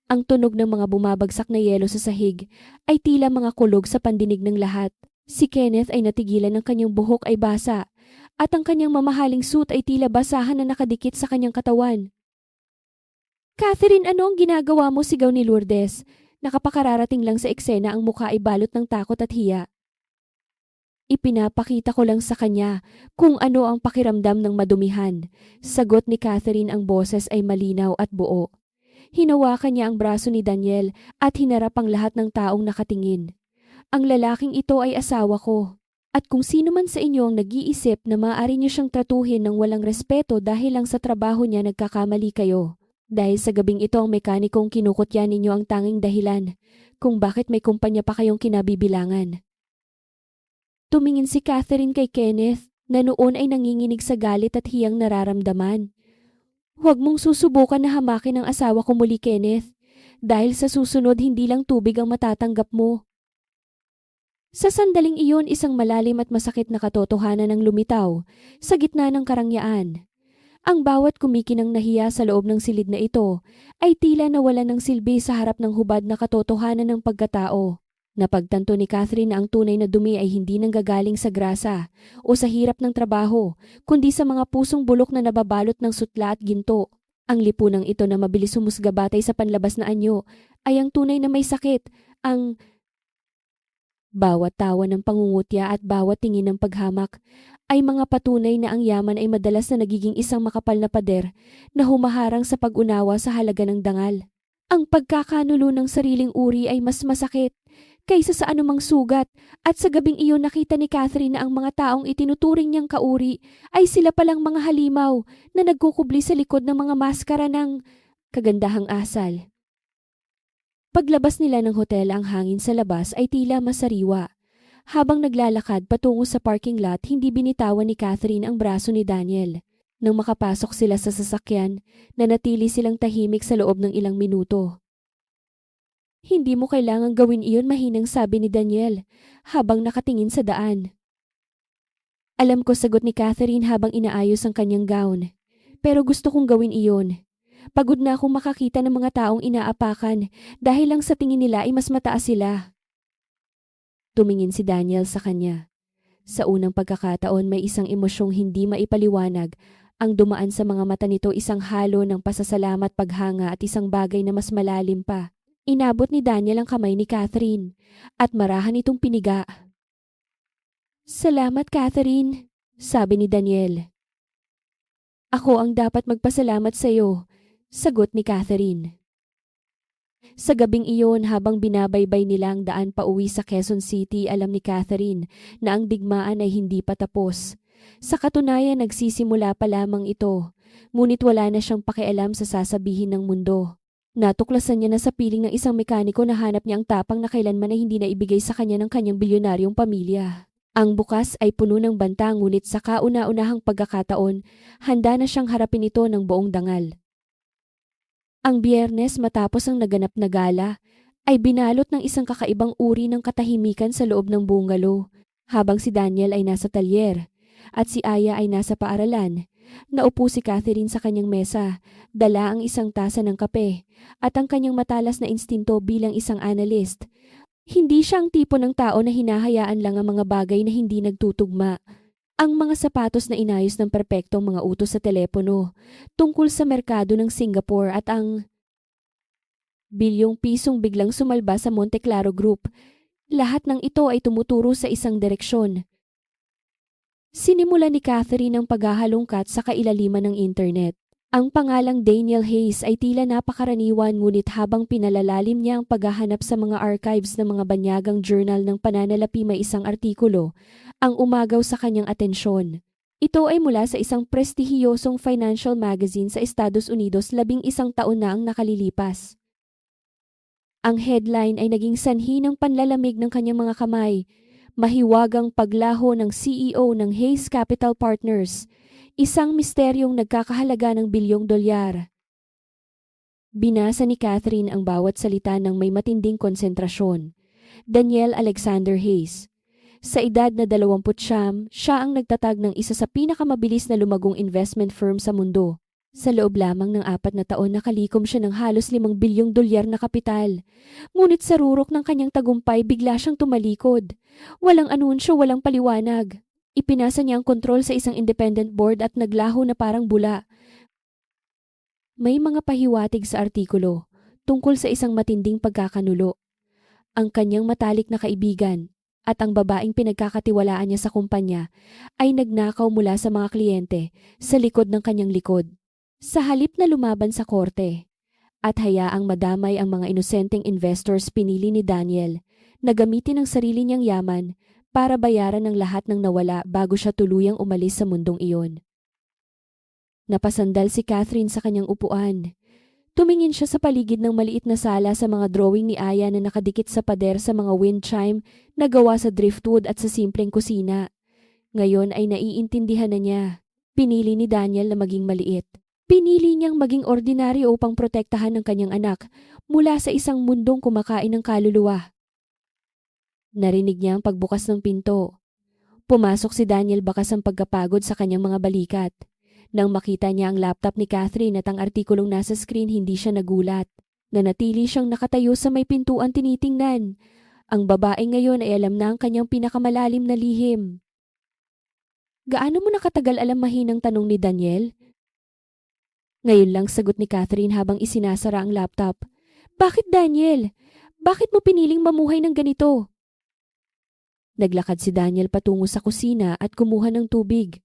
Ang tunog ng mga bumabagsak na yelo sa sahig ay tila mga kulog sa pandinig ng lahat. Si Kenneth ay natigilan, ng kanyang buhok ay basa at ang kanyang mamahaling suit ay tila basahan na nakadikit sa kanyang katawan. Catherine, ano ang ginagawa mo? Sigaw ni Lourdes. Nakapakararating lang sa eksena, ang mukha ay balot ng takot at hiya. Ipinapakita ko lang sa kanya kung ano ang pakiramdam ng madumihan. Sagot ni Catherine, ang boses ay malinaw at buo. Hinawakan niya ang braso ni Daniel at hinarap ang lahat ng taong nakatingin. Ang lalaking ito ay asawa ko. At kung sino man sa inyo ang nag-iisip na maaari niyo siyang tratuhin ng walang respeto dahil lang sa trabaho niya, nagkakamali kayo. Dahil sa gabing ito, ang mekanikong kinukutya ninyo ang tanging dahilan kung bakit may kumpanya pa kayong kinabibilangan. Tumingin si Catherine kay Kenneth na noon ay nanginginig sa galit at hiyang nararamdaman. Huwag mong susubukan na hamakin ang asawa ko muli, Kenneth, dahil sa susunod hindi lang tubig ang matatanggap mo. Sa sandaling iyon, isang malalim at masakit na katotohanan ang lumitaw sa gitna ng karangyaan. Ang bawat kumikinang nahiya sa loob ng silid na ito ay tila nawalan ng silbi sa harap ng hubad na katotohanan ng pagkatao. Napagtanto ni Catherine na ang tunay na dumi ay hindi nanggagaling sa grasa o sa hirap ng trabaho, kundi sa mga pusong bulok na nababalot ng sutla at ginto. Ang lipunang ito na mabilis humusga batay sa panlabas na anyo ay ang tunay na may sakit, ang bawat tawa ng pangungutya at bawat tingin ng paghamak ay mga patunay na ang yaman ay madalas na nagiging isang makapal na pader na humaharang sa pag-unawa sa halaga ng dangal. Ang pagkakanulo ng sariling uri ay mas masakit kaysa sa anumang sugat, at sa gabing iyon nakita ni Catherine na ang mga taong itinuturing niyang kauri ay sila palang mga halimaw na nagkukubli sa likod ng mga maskara ng kagandahang asal. Paglabas nila ng hotel, ang hangin sa labas ay tila masariwa. Habang naglalakad patungo sa parking lot, hindi binitawan ni Catherine ang braso ni Daniel. Nang makapasok sila sa sasakyan, nanatili silang tahimik sa loob ng ilang minuto. Hindi mo kailangang gawin iyon, mahinang sabi ni Daniel habang nakatingin sa daan. Alam ko, sagot ni Catherine habang inaayos ang kanyang gown. Pero gusto kong gawin iyon. Pagod na akong makakita ng mga taong inaapakan dahil lang sa tingin nila ay mas mataas sila. Tumingin si Daniel sa kanya. Sa unang pagkakataon may isang emosyong hindi maipaliwanag ang dumaan sa mga mata nito, isang halo ng pasasalamat, paghanga at isang bagay na mas malalim pa. Inabot ni Daniel ang kamay ni Catherine at marahan itong piniga. Salamat, Catherine, sabi ni Daniel. Ako ang dapat magpasalamat sa iyo, sagot ni Catherine. Sa gabing iyon, habang binabaybay nila ang daan pauwi sa Quezon City, alam ni Catherine na ang digmaan ay hindi pa tapos. Sa katunayan, nagsisimula pa lamang ito, ngunit wala na siyang pakialam sa sasabihin ng mundo. Natuklasan niya na sa piling ng isang mekaniko na hanap niya ang tapang na kailanman ay hindi na ibigay sa kanya ng kanyang bilyonaryong pamilya. Ang bukas ay puno ng banta, ngunit sa kauna-unahang pagkakataon, handa na siyang harapin ito ng buong dangal. Ang Biyernes, matapos ang naganap na gala, ay binalot ng isang kakaibang uri ng katahimikan sa loob ng bungalow. Habang si Daniel ay nasa talyer at si Aya ay nasa paaralan, naupo si Catherine sa kanyang mesa, dala ang isang tasa ng kape at ang kanyang matalas na instinto bilang isang analyst. Hindi siya ang tipo ng tao na hinahayaan lang ang mga bagay na hindi nagtutugma. Ang mga sapatos na inayos ng perpektong mga utos sa telepono tungkol sa merkado ng Singapore at ang bilyong pisong biglang sumalba sa Monte Claro Group. Lahat ng ito ay tumuturo sa isang direksyon. Sinimula ni Catherine ang paghahalongkat sa kailaliman ng internet. Ang pangalang Daniel Hayes ay tila napakaraniwan, ngunit habang pinalalalim niya ang paghahanap sa mga archives ng mga banyagang journal ng pananalapi, may isang artikulo ang umagaw sa kanyang atensyon. Ito ay mula sa isang prestihiyosong financial magazine sa Estados Unidos 11 taon na ang nakalilipas. Ang headline ay naging sanhi ng panlalamig ng kanyang mga kamay. Mahiwagang paglaho ng CEO ng Hayes Capital Partners, isang misteryong nagkakahalaga ng bilyong dolyar. Binasa ni Catherine ang bawat salita ng may matinding konsentrasyon. Daniel Alexander Hayes. Sa edad na 29, siya ang nagtatag ng isa sa pinakamabilis na lumagong investment firm sa mundo. Sa loob lamang ng 4 na taon, nakalikom siya ng halos 5 bilyong dolyar na kapital. Ngunit sa rurok ng kanyang tagumpay, bigla siyang tumalikod. Walang anunsyo, walang paliwanag. Ipinasa niya ang kontrol sa isang independent board at naglaho na parang bula. May mga pahiwatig sa artikulo tungkol sa isang matinding pagkakanulo. Ang kanyang matalik na kaibigan at ang babaeng pinagkakatiwalaan niya sa kumpanya ay nagnakaw mula sa mga kliyente sa likod ng kanyang likod. Sa halip na lumaban sa korte at hayaang madamay ang mga inosenteng investors, pinili ni Daniel na gamitin ang sarili niyang yaman para bayaran ng lahat ng nawala bago siya tuluyang umalis sa mundong iyon. Napasandal si Catherine sa kanyang upuan. Tumingin siya sa paligid ng maliit na sala, sa mga drawing ni Aya na nakadikit sa pader, sa mga wind chime na gawa sa driftwood at sa simpleng kusina. Ngayon ay naiintindihan na niya. Pinili ni Daniel na maging maliit. Pinili niyang maging ordinaryo upang protektahan ang kanyang anak mula sa isang mundong kumakain ng kaluluwa. Narinig niya ang pagbukas ng pinto. Pumasok si Daniel, bakas ang pagkapagod sa kanyang mga balikat. Nang makita niya ang laptop ni Catherine at ang artikulong nasa screen, hindi siya nagulat. Nanatili siyang nakatayo sa may pintuan, tinitingnan. Ang babae ngayon ay alam na ang kanyang pinakamalalim na lihim. Gaano mo nakatagal alam, mahinang tanong ni Daniel? Ngayon lang, sagot ni Catherine habang isinasara ang laptop. Bakit, Daniel? Bakit mo piniling mamuhay ng ganito? Naglakad si Daniel patungo sa kusina at kumuha ng tubig.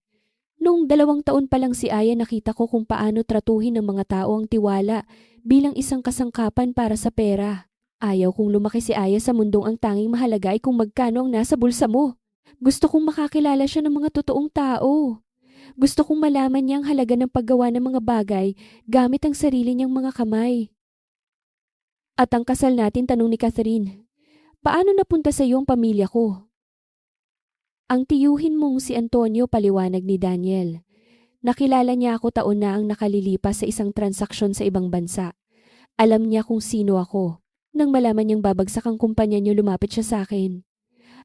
Noong 2 taon pa lang si Aya, nakita ko kung paano tratuhin ng mga tao ang tiwala bilang isang kasangkapan para sa pera. Ayaw kong lumaki si Aya sa mundong ang tanging mahalaga ay kung magkano ang nasa bulsa mo. Gusto kong makakilala siya ng mga totoong tao. Gusto kong malaman niya ang halaga ng paggawa ng mga bagay gamit ang sarili niyang mga kamay. At ang kasal natin, tanong ni Catherine. Paano napunta sa iyo ang pamilya ko? Ang tiyuhin mong si Antonio, paliwanag ni Daniel. Nakilala niya ako taon na ang nakalilipas sa isang transaksyon sa ibang bansa. Alam niya kung sino ako. Nang malaman niyang babagsak ang kumpanya niyo, lumapit siya sa akin.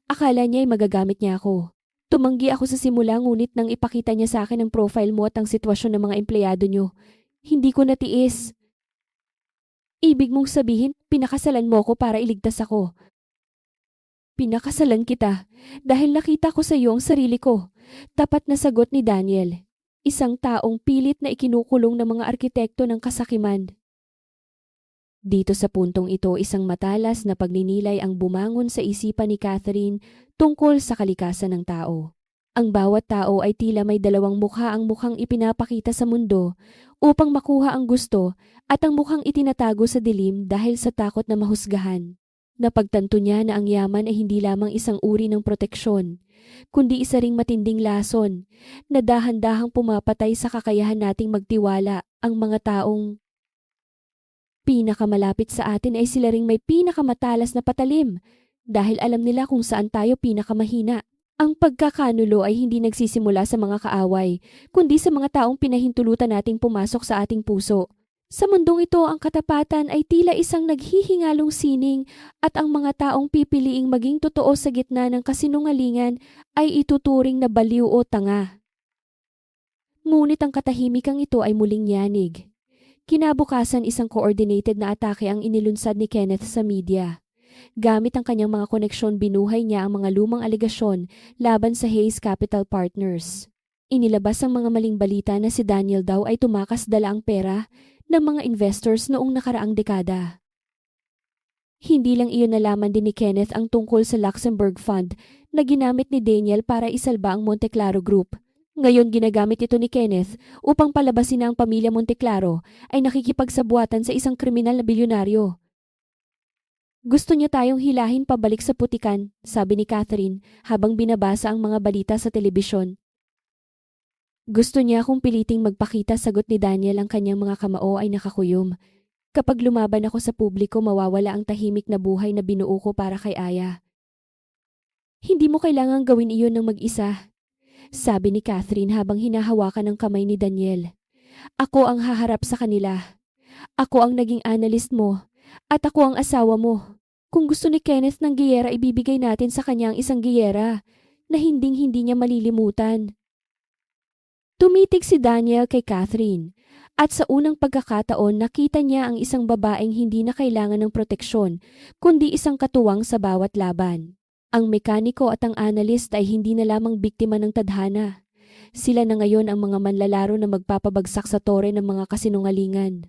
Akala niya ay magagamit niya ako. Tumanggi ako sa simula, ngunit nang ipakita niya sa akin ang profile mo at ang sitwasyon ng mga empleyado niyo, Hindi ko natiis. Ibig mong sabihin, pinakasalan mo ko para iligtas ako. Pinakasalan kita dahil nakita ko sa iyo ang sarili ko. Tapat na sagot ni Daniel. Isang taong pilit na ikinukulong ng mga arkitekto ng kasakiman. Dito sa puntong ito, isang matalas na pagninilay ang bumangon sa isipan ni Catherine tungkol sa kalikasan ng tao. Ang bawat tao ay tila may dalawang mukha, ang mukhang ipinapakita sa mundo upang makuha ang gusto at ang mukhang itinatago sa dilim dahil sa takot na mahusgahan. Napagtanto niya na ang yaman ay hindi lamang isang uri ng proteksyon, kundi isa ring matinding lason na dahan-dahang pumapatay sa kakayahan nating magtiwala. Ang mga taong pinakamalapit sa atin ay sila ring may pinakamatalas na patalim dahil alam nila kung saan tayo pinakamahina. Ang pagkakanulo ay hindi nagsisimula sa mga kaaway, kundi sa mga taong pinahintulutan nating pumasok sa ating puso. Sa mundong ito, ang katapatan ay tila isang naghihingalong sining at ang mga taong pipiliing maging totoo sa gitna ng kasinungalingan ay ituturing na baliw o tanga. Ngunit ang katahimikang ito ay muling yanig. Kinabukasan, isang coordinated na atake ang inilunsad ni Kenneth sa media. Gamit ang kanyang mga koneksyon, binuhay niya ang mga lumang alegasyon laban sa Hayes Capital Partners. Inilabas ang mga maling balita na si Daniel daw ay tumakas dala ang pera ng mga investors noong nakaraang dekada. Hindi lang iyon, nalaman din ni Kenneth ang tungkol sa Luxembourg Fund na ginamit ni Daniel para isalba ang Monte Claro Group. Ngayon ginagamit ito ni Kenneth upang palabasin na ang pamilya Monteclaro ay nakikipagsabuatan sa isang kriminal na bilyonaryo. Gusto niya tayong hilahin pabalik sa putikan, sabi ni Catherine habang binabasa ang mga balita sa telebisyon. Gusto niya akong piliting magpakita, sagot ni Daniel. Ang kanyang mga kamao ay nakakuyom. Kapag lumaban ako sa publiko, mawawala ang tahimik na buhay na binuo ko para kay Aya. Hindi mo kailangang gawin iyon ng mag-isa, sabi ni Catherine habang hinahawakan ang kamay ni Daniel. Ako ang haharap sa kanila. Ako ang naging analyst mo at ako ang asawa mo. Kung gusto ni Kenneth ng giyera, ibibigay natin sa kanya ang isang giyera na hinding-hindi niya malilimutan. Tumitig si Daniel kay Catherine at sa unang pagkakataon nakita niya ang isang babaeng hindi na kailangan ng proteksyon kundi isang katuwang sa bawat laban. Ang mekaniko at ang analyst ay hindi na lamang biktima ng tadhana. Sila na ngayon ang mga manlalaro na magpapabagsak sa tore ng mga kasinungalingan.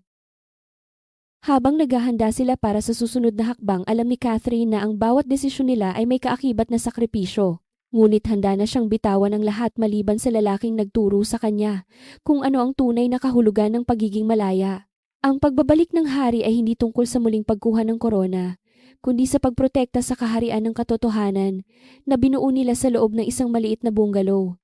Habang naghahanda sila para sa susunod na hakbang, alam ni Catherine na ang bawat desisyon nila ay may kaakibat na sakripisyo. Ngunit handa na siyang bitawan ang lahat maliban sa lalaking nagturo sa kanya kung ano ang tunay na kahulugan ng pagiging malaya. Ang pagbabalik ng hari ay hindi tungkol sa muling pagkuha ng korona, kundi sa pagprotekta sa kaharian ng katotohanan na binuo nila sa loob ng isang maliit na bungalow.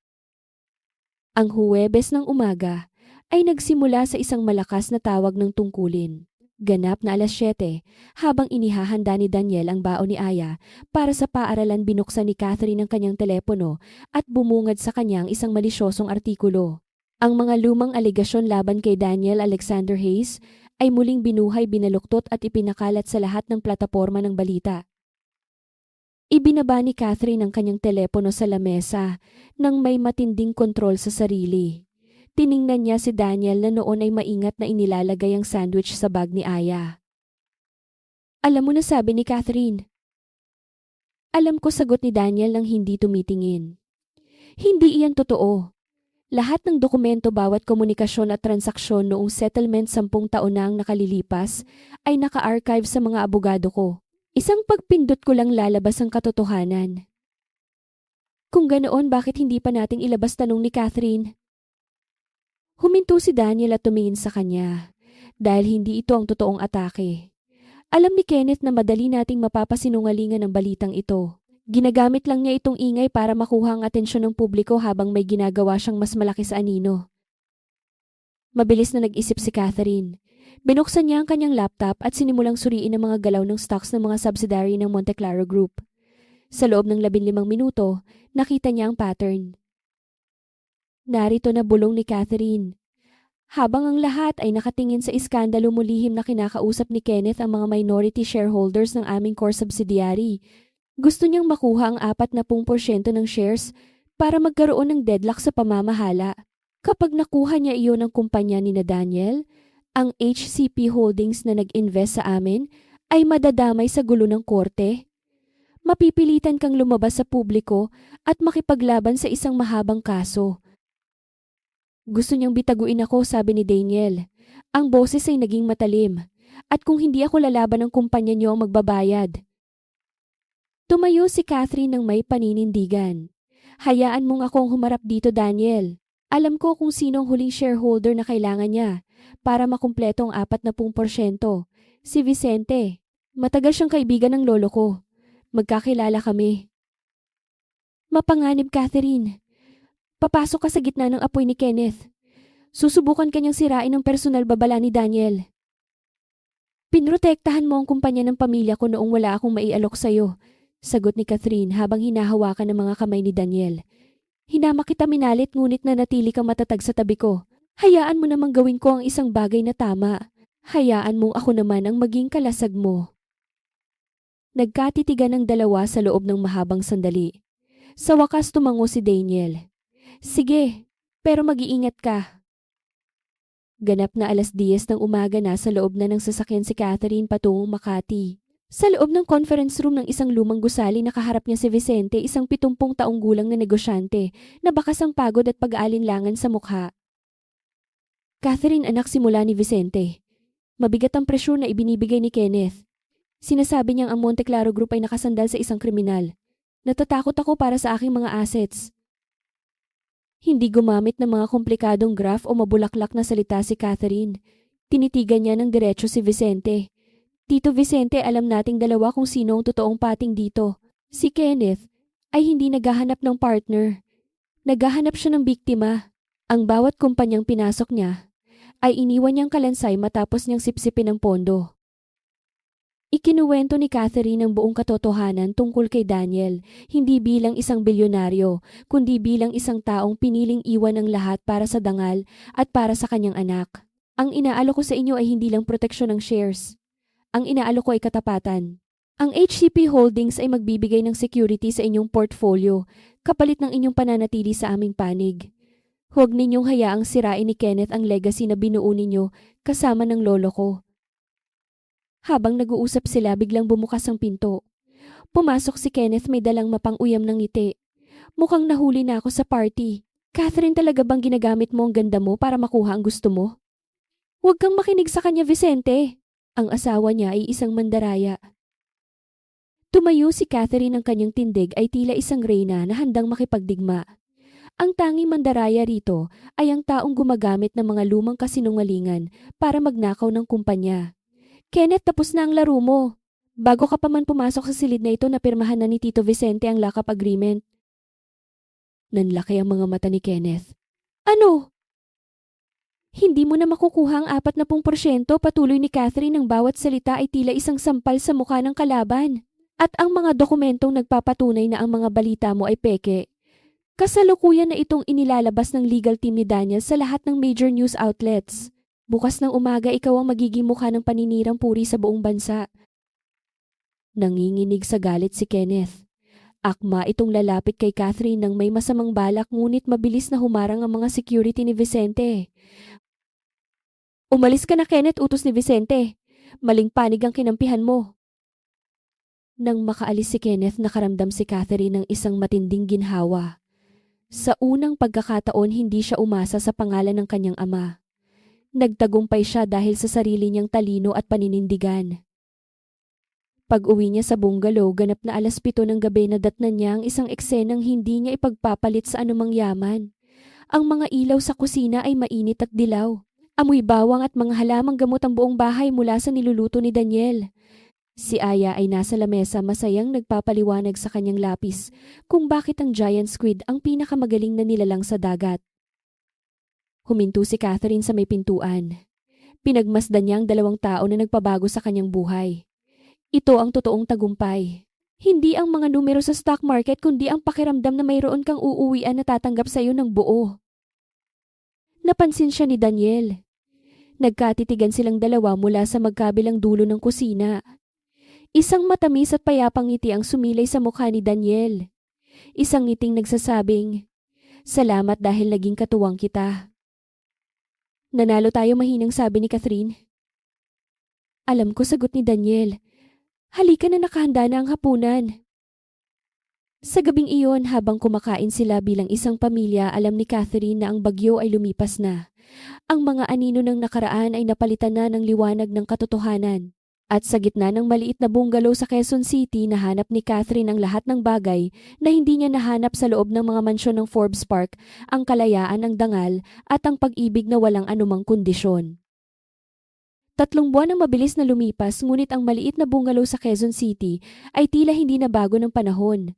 Ang Huwebes ng umaga ay nagsimula sa isang malakas na tawag ng tungkulin. Ganap na 7:00, habang inihahanda ni Daniel ang baon ni Aya para sa paaralan, binuksan ni Catherine ang kanyang telepono at bumungad sa kanyang isang malisyosong artikulo. Ang mga lumang alegasyon laban kay Daniel Alexander Hayes ay muling binuhay, binaluktot at ipinakalat sa lahat ng plataporma ng balita. Ibinaba ni Catherine ang kanyang telepono sa lamesa nang may matinding kontrol sa sarili. Tiningnan niya si Daniel na noon ay maingat na inilalagay ang sandwich sa bag ni Aya. Alam mo na, sabi ni Catherine. Alam ko, sagot ni Daniel nang hindi tumitingin. Hindi iyan totoo. Lahat ng dokumento, bawat komunikasyon at transaksyon noong settlement 10 taon na ang nakalilipas ay naka-archive sa mga abogado ko. Isang pagpindot ko lang lalabas ang katotohanan. Kung ganoon, bakit hindi pa nating ilabas, tanong ni Catherine. Huminto si Daniel at tumingin sa kanya dahil hindi ito ang totoong atake. Alam ni Kenneth na madali nating mapapasinungalingan ang balitang ito. Ginagamit lang niya itong ingay para makuha ang atensyon ng publiko habang may ginagawa siyang mas malaki sa anino. Mabilis na nag-isip si Catherine. Binuksan niya ang kanyang laptop at sinimulang suriin ang mga galaw ng stocks ng mga subsidiary ng Monteclaro Group. Sa loob ng 15 minuto, nakita niya ang pattern. Narito na, bulong ni Catherine. Habang ang lahat ay nakatingin sa iskandalo, mulihim na kinakausap ni Kenneth ang mga minority shareholders ng aming core subsidiary. Gusto niyang makuha ang 40% ng shares para magkaroon ng deadlock sa pamamahala. Kapag nakuha niya iyon ng kumpanya ni na Daniel, Ang HCP Holdings na nag-invest sa amin ay madadamay sa gulo ng korte. Mapipilitan kang lumabas sa publiko at makipaglaban sa isang mahabang kaso. Gusto niyang bitaguin ako, sabi ni Daniel. Ang boses ay naging matalim. At kung hindi ako lalaban ng kumpanya niyo ang magbabayad. Tumayo si Catherine ng may paninindigan. Hayaan mong akong humarap dito, Daniel. Alam ko kung sino ang huling shareholder na kailangan niya para makumpleto ang 40%. Si Vicente. Matagal siyang kaibigan ng lolo ko. Magkakilala kami. Mapanganib, Catherine. Papasok ka sa gitna ng apoy ni Kenneth. Susubukan kanyang sirain ang personal babala ni Daniel. Pinrotektahan mo ang kumpanya ng pamilya ko noong wala akong maialok sa'yo, sagot ni Catherine habang hinahawakan ng mga kamay ni Daniel. Hinama kita minalit ngunit nanatili kang matatag sa tabi ko. Hayaan mo namang gawin ko ang isang bagay na tama. Hayaan mong ako naman ang maging kalasag mo. Nagkatitigan ang dalawa sa loob ng mahabang sandali. Sa wakas tumango si Daniel. Sige, pero mag-iingat ka. Ganap na 10:00 ng umaga na sa loob na ng sasakyan si Catherine patungong Makati. Sa loob ng conference room ng isang lumang gusali nakaharap niya si Vicente, isang 70 taong gulang na negosyante na bakas ang pagod at pag-aalinlangan sa mukha. Catherine, anak simula ni Vicente. Mabigat ang presyur na ibinibigay ni Kenneth. Sinasabi niyang ang Monte Claro Group ay nakasandal sa isang kriminal. Natatakot ako para sa aking mga assets. Hindi gumamit ng mga komplikadong graph o mabulaklak na salita si Catherine. Tinitigan niya ng diretso si Vicente. Tito Vicente, alam nating dalawa kung sino ang totoong pating dito. Si Kenneth ay hindi naghahanap ng partner. Naghahanap siya ng biktima. Ang bawat kumpanyang pinasok niya ay iniwan niyang kalansay matapos niyang sipsipin ang pondo. Ikinuwento ni Catherine ang buong katotohanan tungkol kay Daniel, hindi bilang isang bilyonaryo, kundi bilang isang taong piniling iwan ang lahat para sa dangal at para sa kanyang anak. Ang inaalok ko sa inyo ay hindi lang proteksyon ng shares. Ang inaalok ko ay katapatan. Ang HCP Holdings ay magbibigay ng security sa inyong portfolio, kapalit ng inyong pananatili sa aming panig. Huwag ninyong hayaang sirain ni Kenneth ang legacy na binuo ninyo kasama ng lolo ko. Habang nag-uusap sila, biglang bumukas ang pinto. Pumasok si Kenneth, may dalang mapang-uyam ng ngiti. Mukhang nahuli na ako sa party. Catherine, talaga bang ginagamit mo ang ganda mo para makuha ang gusto mo? Huwag kang makinig sa kanya, Vicente. Ang asawa niya ay isang mandaraya. Tumayo si Catherine, ang kanyang tindig ay tila isang reyna na handang makipagdigma. Ang tanging mandaraya rito ay ang taong gumagamit ng mga lumang kasinungalingan para magnakaw ng kumpanya. Kenneth, tapos na ang laro mo. Bago ka pa man pumasok sa silid na ito, napirmahan na ni Tito Vicente ang lock-up agreement. Nanlaki ang mga mata ni Kenneth. Ano? Hindi mo na makukuha ang 40%, patuloy ni Catherine, ang bawat salita ay tila isang sampal sa mukha ng kalaban. At ang mga dokumentong nagpapatunay na ang mga balita mo ay peke. Kasalukuyan na itong inilalabas ng legal team ni Daniel sa lahat ng major news outlets. Bukas ng umaga ikaw ang magiging mukha ng paninirang puri sa buong bansa. Nanginginig sa galit si Kenneth. Akma itong lalapit kay Catherine nang may masamang balak, ngunit mabilis na humarang ang mga security ni Vicente. Umalis ka na, Kenneth, utos ni Vicente. Maling panig ang kinampihan mo. Nang makaalis si Kenneth, nakaramdam si Catherine ng isang matinding ginhawa. Sa unang pagkakataon, hindi siya umasa sa pangalan ng kanyang ama. Nagtagumpay siya dahil sa sarili niyang talino at paninindigan. Pag-uwi niya sa bungalow, ganap na 7:00 ng gabi, nadatnan niya ang isang eksenang hindi niya ipagpapalit sa anumang yaman. Ang mga ilaw sa kusina ay mainit at dilaw. Amoy bawang at mga halamang gamot ang buong bahay mula sa niluluto ni Daniel. Si Aya ay nasa lamesa, masayang nagpapaliwanag sa kanyang lapis kung bakit ang giant squid ang pinakamagaling na nilalang sa dagat. Huminto si Catherine sa may pintuan. Pinagmasdan niya ang 2 tao na nagpabago sa kanyang buhay. Ito ang totoong tagumpay. Hindi ang mga numero sa stock market, kundi ang pakiramdam na mayroon kang uuwian na tatanggap sa iyo ng buo. Napansin siya ni Daniel. Nagkatitigan silang dalawa mula sa magkabilang dulo ng kusina. Isang matamis at payapang ngiti ang sumilay sa mukha ni Daniel. Isang ngiting nagsasabing, "Salamat dahil naging katuwang kita." Nanalo tayo, mahinang sabi ni Catherine. Alam ko, sagot ni Daniel. Halika na, nakahanda na ang hapunan. Sa gabing iyon, habang kumakain sila bilang isang pamilya, alam ni Catherine na ang bagyo ay lumipas na. Ang mga anino ng nakaraan ay napalitan na ng liwanag ng katotohanan. At sa gitna ng maliit na bungalow sa Quezon City, nahanap ni Catherine ang lahat ng bagay na hindi niya nahanap sa loob ng mga mansyon ng Forbes Park, ang kalayaan ng dangal at ang pag-ibig na walang anumang kondisyon. 3 buwan ang mabilis na lumipas, ngunit ang maliit na bungalow sa Quezon City ay tila hindi na bago ng panahon.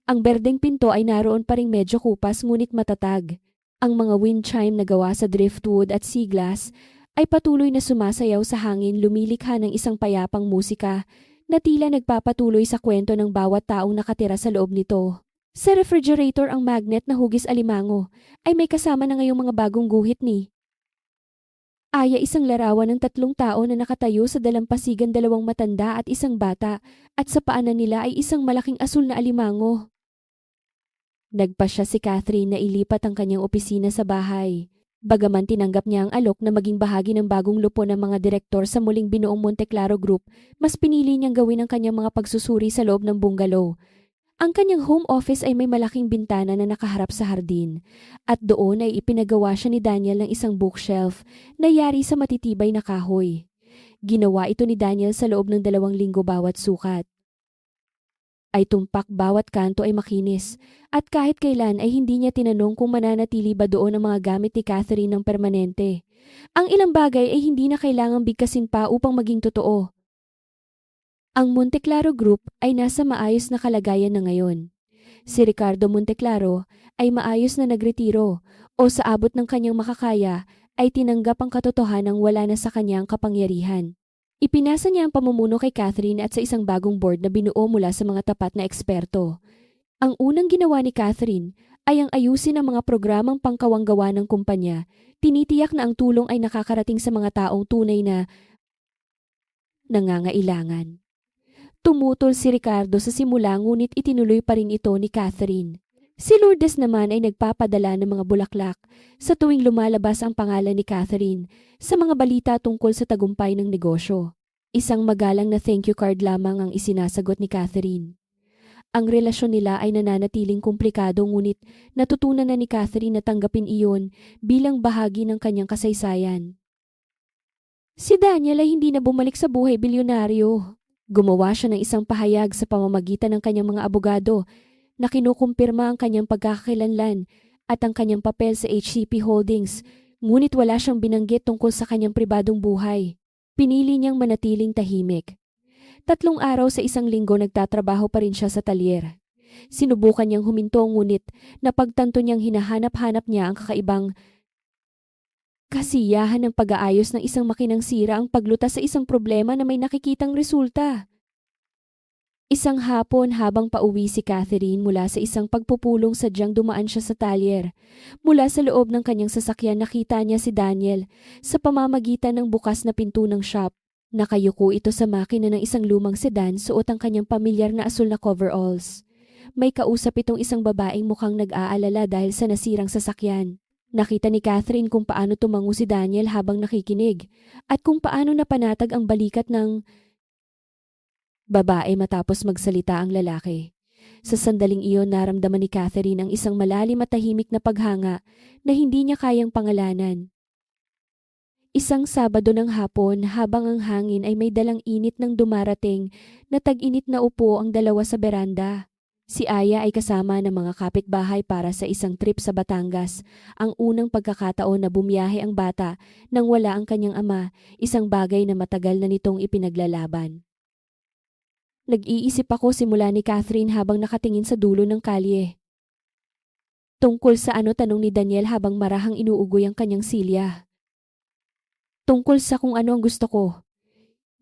Ang berdeng pinto ay naroon pa ring medyo kupas ngunit matatag. Ang mga wind chime na gawa sa driftwood at sea glass ay patuloy na sumasayaw sa hangin, lumilikha ng isang payapang musika na tila nagpapatuloy sa kwento ng bawat taong nakatira sa loob nito. Sa refrigerator, ang magnet na hugis alimango ay may kasama na ngayong mga bagong guhit ni Aya, isang larawan ng 3 tao na nakatayo sa dalampasigan, 2 matanda at isang bata, at sa paanan nila ay isang malaking asul na alimango. Nagpasya si Catherine na ilipat ang kanyang opisina sa bahay. Bagaman tinanggap niya ang alok na maging bahagi ng bagong lupo ng mga direktor sa muling binuong Monte Claro Group, mas pinili niyang gawin ang kanyang mga pagsusuri sa loob ng bungalow. Ang kanyang home office ay may malaking bintana na nakaharap sa hardin, at doon ay ipinagawa siya ni Daniel ng isang bookshelf na yari sa matitibay na kahoy. Ginawa ito ni Daniel sa loob ng 2 linggo, bawat sukat ay tumpak, bawat kanto ay makinis, at kahit kailan ay hindi niya tinanong kung mananatili ba doon ang mga gamit ni Catherine ng permanente. Ang ilang bagay ay hindi na kailangang bigkasin pa upang maging totoo. Ang Monteclaro Group ay nasa maayos na kalagayan na ngayon. Si Ricardo Monteclaro ay maayos na nagretiro, o sa abot ng kanyang makakaya ay tinanggap ang katotohanang wala na sa kanyang kapangyarihan. Ipinasa niya ang pamumuno kay Catherine at sa isang bagong board na binuo mula sa mga tapat na eksperto. Ang unang ginawa ni Catherine ay ang ayusin ang mga programang pangkawanggawa ng kumpanya. Tinitiyak na ang tulong ay nakakarating sa mga taong tunay na nangangailangan. Tumutol si Ricardo sa simula, ngunit itinuloy pa rin ito ni Catherine. Si Lourdes naman ay nagpapadala ng mga bulaklak sa tuwing lumalabas ang pangalan ni Catherine sa mga balita tungkol sa tagumpay ng negosyo. Isang magalang na thank you card lamang ang isinasagot ni Catherine. Ang relasyon nila ay nananatiling komplikado, ngunit natutunan na ni Catherine na tanggapin iyon bilang bahagi ng kanyang kasaysayan. Si Daniel ay hindi na bumalik sa buhay bilyonaryo. Gumawa siya ng isang pahayag sa pamamagitan ng kanyang mga abogado na kinukumpirma ang kanyang pagkakakilanlan at ang kanyang papel sa HCP Holdings, ngunit wala siyang binanggit tungkol sa kanyang pribadong buhay. Pinili niyang manatiling tahimik. 3 araw sa 1 linggo nagtatrabaho pa rin siya sa talyer. Sinubukan niyang huminto, ngunit napagtanto niyang hinahanap-hanap niya ang kakaibang kasiyahan ng pag-aayos ng isang makinang sira, ang paglutas sa isang problema na may nakikitang resulta. Isang hapon, habang pauwi si Catherine mula sa isang pagpupulong, sadyang dumaan siya sa talyer. Mula sa loob ng kanyang sasakyan, nakita niya si Daniel sa pamamagitan ng bukas na pinto ng shop. Nakayuko ito sa makina ng isang lumang sedan, suot ang kanyang pamilyar na asul na coveralls. May kausap itong isang babaeng mukhang nag-aalala dahil sa nasirang sasakyan. Nakita ni Catherine kung paano tumango si Daniel habang nakikinig, at kung paano napanatag ang balikat ng babae matapos magsalita ang lalaki. Sa sandaling iyon, naramdaman ni Catherine ang isang malalim at tahimik na paghanga na hindi niya kayang pangalanan. Isang Sabado ng hapon, habang ang hangin ay may dalang init ng dumarating, na tag-init na upo ang dalawa sa beranda. Si Aya ay kasama ng mga kapitbahay para sa isang trip sa Batangas, ang unang pagkakataon na bumiyahe ang bata nang wala ang kanyang ama, isang bagay na matagal na nitong ipinaglalaban. Nag-iisip ako, simula ni Catherine habang nakatingin sa dulo ng kalye. Tungkol sa ano, tanong ni Daniel habang marahang inuugoy ang kanyang silya. Tungkol sa kung ano ang gusto ko.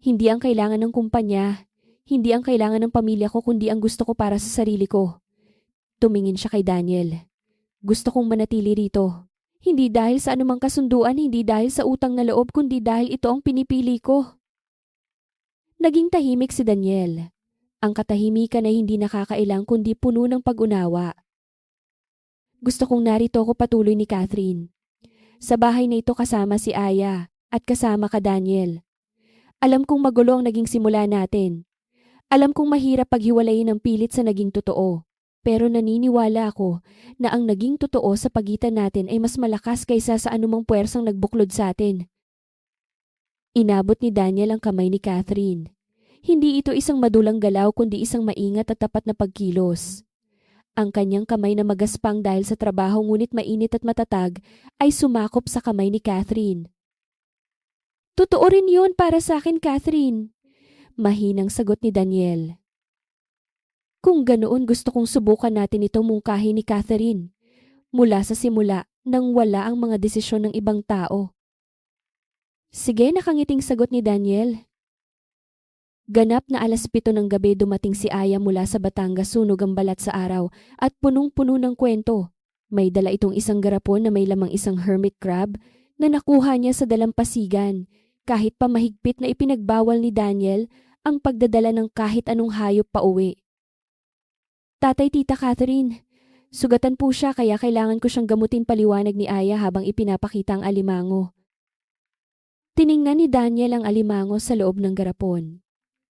Hindi ang kailangan ng kumpanya, hindi ang kailangan ng pamilya ko, kundi ang gusto ko para sa sarili ko. Tumingin siya kay Daniel. Gusto kong manatili rito. Hindi dahil sa anumang kasunduan, hindi dahil sa utang na loob, kundi dahil ito ang pinipili ko. Naging tahimik si Daniel. Ang katahimikan ay hindi nakakailang kundi puno ng pag-unawa. Gusto kong narito ako, patuloy ni Catherine. Sa bahay na ito kasama si Aya at kasama ka Daniel. Alam kong magulo ang naging simula natin. Alam kong mahirap paghiwalayin ang pilit sa naging totoo. Pero naniniwala ako na ang naging totoo sa pagitan natin ay mas malakas kaysa sa anumang puwersang nagbuklod sa atin. Inabot ni Daniel ang kamay ni Catherine. Hindi ito isang madulang galaw kundi isang maingat at tapat na pagkilos. Ang kanyang kamay na magaspang dahil sa trabaho ngunit mainit at matatag ay sumakop sa kamay ni Catherine. Totoo rin yun para sa akin, Catherine. Mahinang sagot ni Daniel. Kung ganoon gusto kong subukan natin itong mungkahi ni Catherine. Mula sa simula nang wala ang mga desisyon ng ibang tao. Sige, nakangiting sagot ni Daniel. Ganap na 7:00 ng gabi dumating si Aya mula sa Batangas, sunog ang balat sa araw at punong-puno ng kwento. May dala itong isang garapon na may lamang isang hermit crab na nakuha niya sa dalampasigan kahit pa mahigpit na ipinagbawal ni Daniel ang pagdadala ng kahit anong hayop pa uwi. Tatay, Tita Catherine, sugatan po siya kaya kailangan ko siyang gamutin, paliwanag ni Aya habang ipinapakita ang alimango. Tiningnan ni Daniel ang alimango sa loob ng garapon.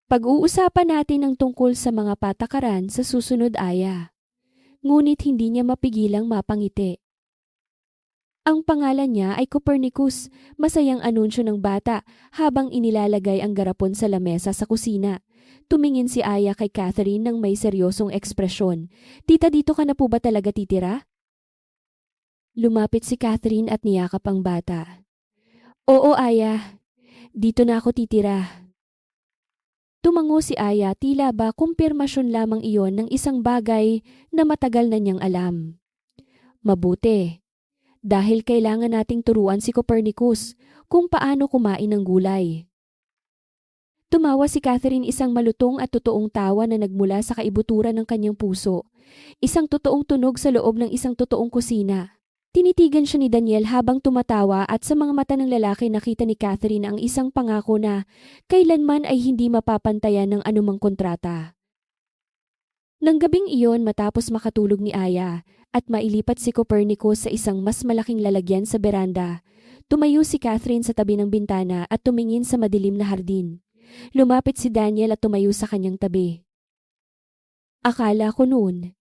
Pag-uusapan natin ang tungkol sa mga patakaran sa susunod, Aya. Ngunit hindi niya mapigilang mapangiti. Ang pangalan niya ay Copernicus, masayang anunsyo ng bata habang inilalagay ang garapon sa lamesa sa kusina. Tumingin si Aya kay Catherine nang may seryosong ekspresyon. Tita, dito ka na po ba talaga titira? Lumapit si Catherine at niyakap ang bata. Oo, Aya. Dito na ako titira. Tumango si Aya, tila ba kumpirmasyon lamang iyon ng isang bagay na matagal na niyang alam. Mabuti. Dahil kailangan nating turuan si Copernicus kung paano kumain ng gulay. Tumawa si Catherine, isang malutong at totoong tawa na nagmula sa kaibuturan ng kanyang puso. Isang totoong tunog sa loob ng isang totoong kusina. Tinitigan siya ni Daniel habang tumatawa at sa mga mata ng lalaki nakita ni Catherine ang isang pangako na kailanman ay hindi mapapantayan ng anumang kontrata. Nang gabing iyon matapos makatulog ni Aya at mailipat si Copernicus sa isang mas malaking lalagyan sa beranda, tumayo si Catherine sa tabi ng bintana at tumingin sa madilim na hardin. Lumapit si Daniel at tumayo sa kanyang tabi. Akala ko noon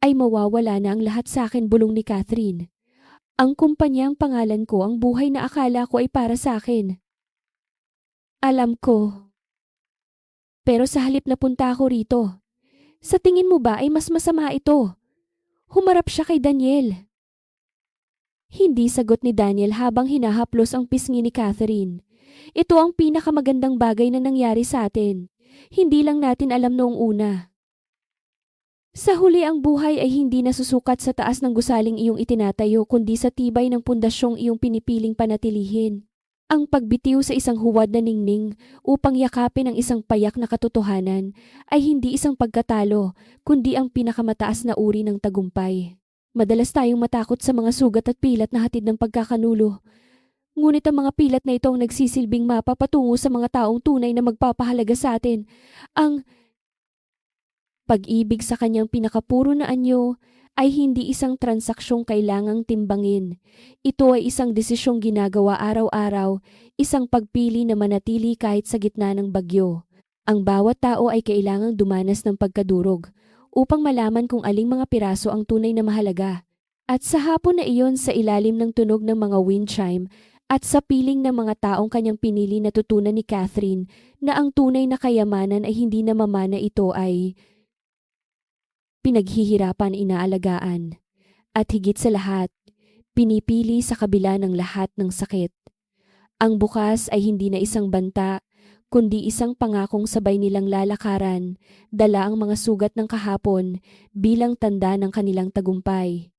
ay mawawala na ang lahat sa akin, bulong ni Catherine. Ang kumpanyang pangalan ko, ang buhay na akala ko ay para sa akin. Alam ko. Pero sa halip na punta ako rito, sa tingin mo ba ay mas masama ito? Humarap siya kay Daniel. Hindi sagot ni Daniel habang hinahaplos ang pisngi ni Catherine. Ito ang pinakamagandang bagay na nangyari sa atin. Hindi lang natin alam noong una. Sa huli ang buhay ay hindi nasusukat sa taas ng gusaling iyong itinatayo kundi sa tibay ng pundasyong iyong pinipiling panatilihin. Ang pagbitiw sa isang huwad na ningning upang yakapin ang isang payak na katotohanan ay hindi isang pagkatalo kundi ang pinakamataas na uri ng tagumpay. Madalas tayong matakot sa mga sugat at pilat na hatid ng pagkakanulo. Ngunit ang mga pilat na ito ang nagsisilbing mapa patungo sa mga taong tunay na magpapahalaga sa atin. Ang pag-ibig sa kanyang pinakapuro na anyo ay hindi isang transaksyong kailangang timbangin. Ito ay isang desisyong ginagawa araw-araw, isang pagpili na manatili kahit sa gitna ng bagyo. Ang bawat tao ay kailangang dumanas ng pagkadurog upang malaman kung aling mga piraso ang tunay na mahalaga. At sa hapon na iyon, sa ilalim ng tunog ng mga wind chime, at sa piling ng mga taong kanyang pinili, natutunan ni Catherine na ang tunay na kayamanan ay hindi na mamana, ito ay pinaghihirapan, inaalagaan. At higit sa lahat, pinipili sa kabila ng lahat ng sakit. Ang bukas ay hindi na isang banta, kundi isang pangakong sabay nilang lalakaran, dala ang mga sugat ng kahapon bilang tanda ng kanilang tagumpay.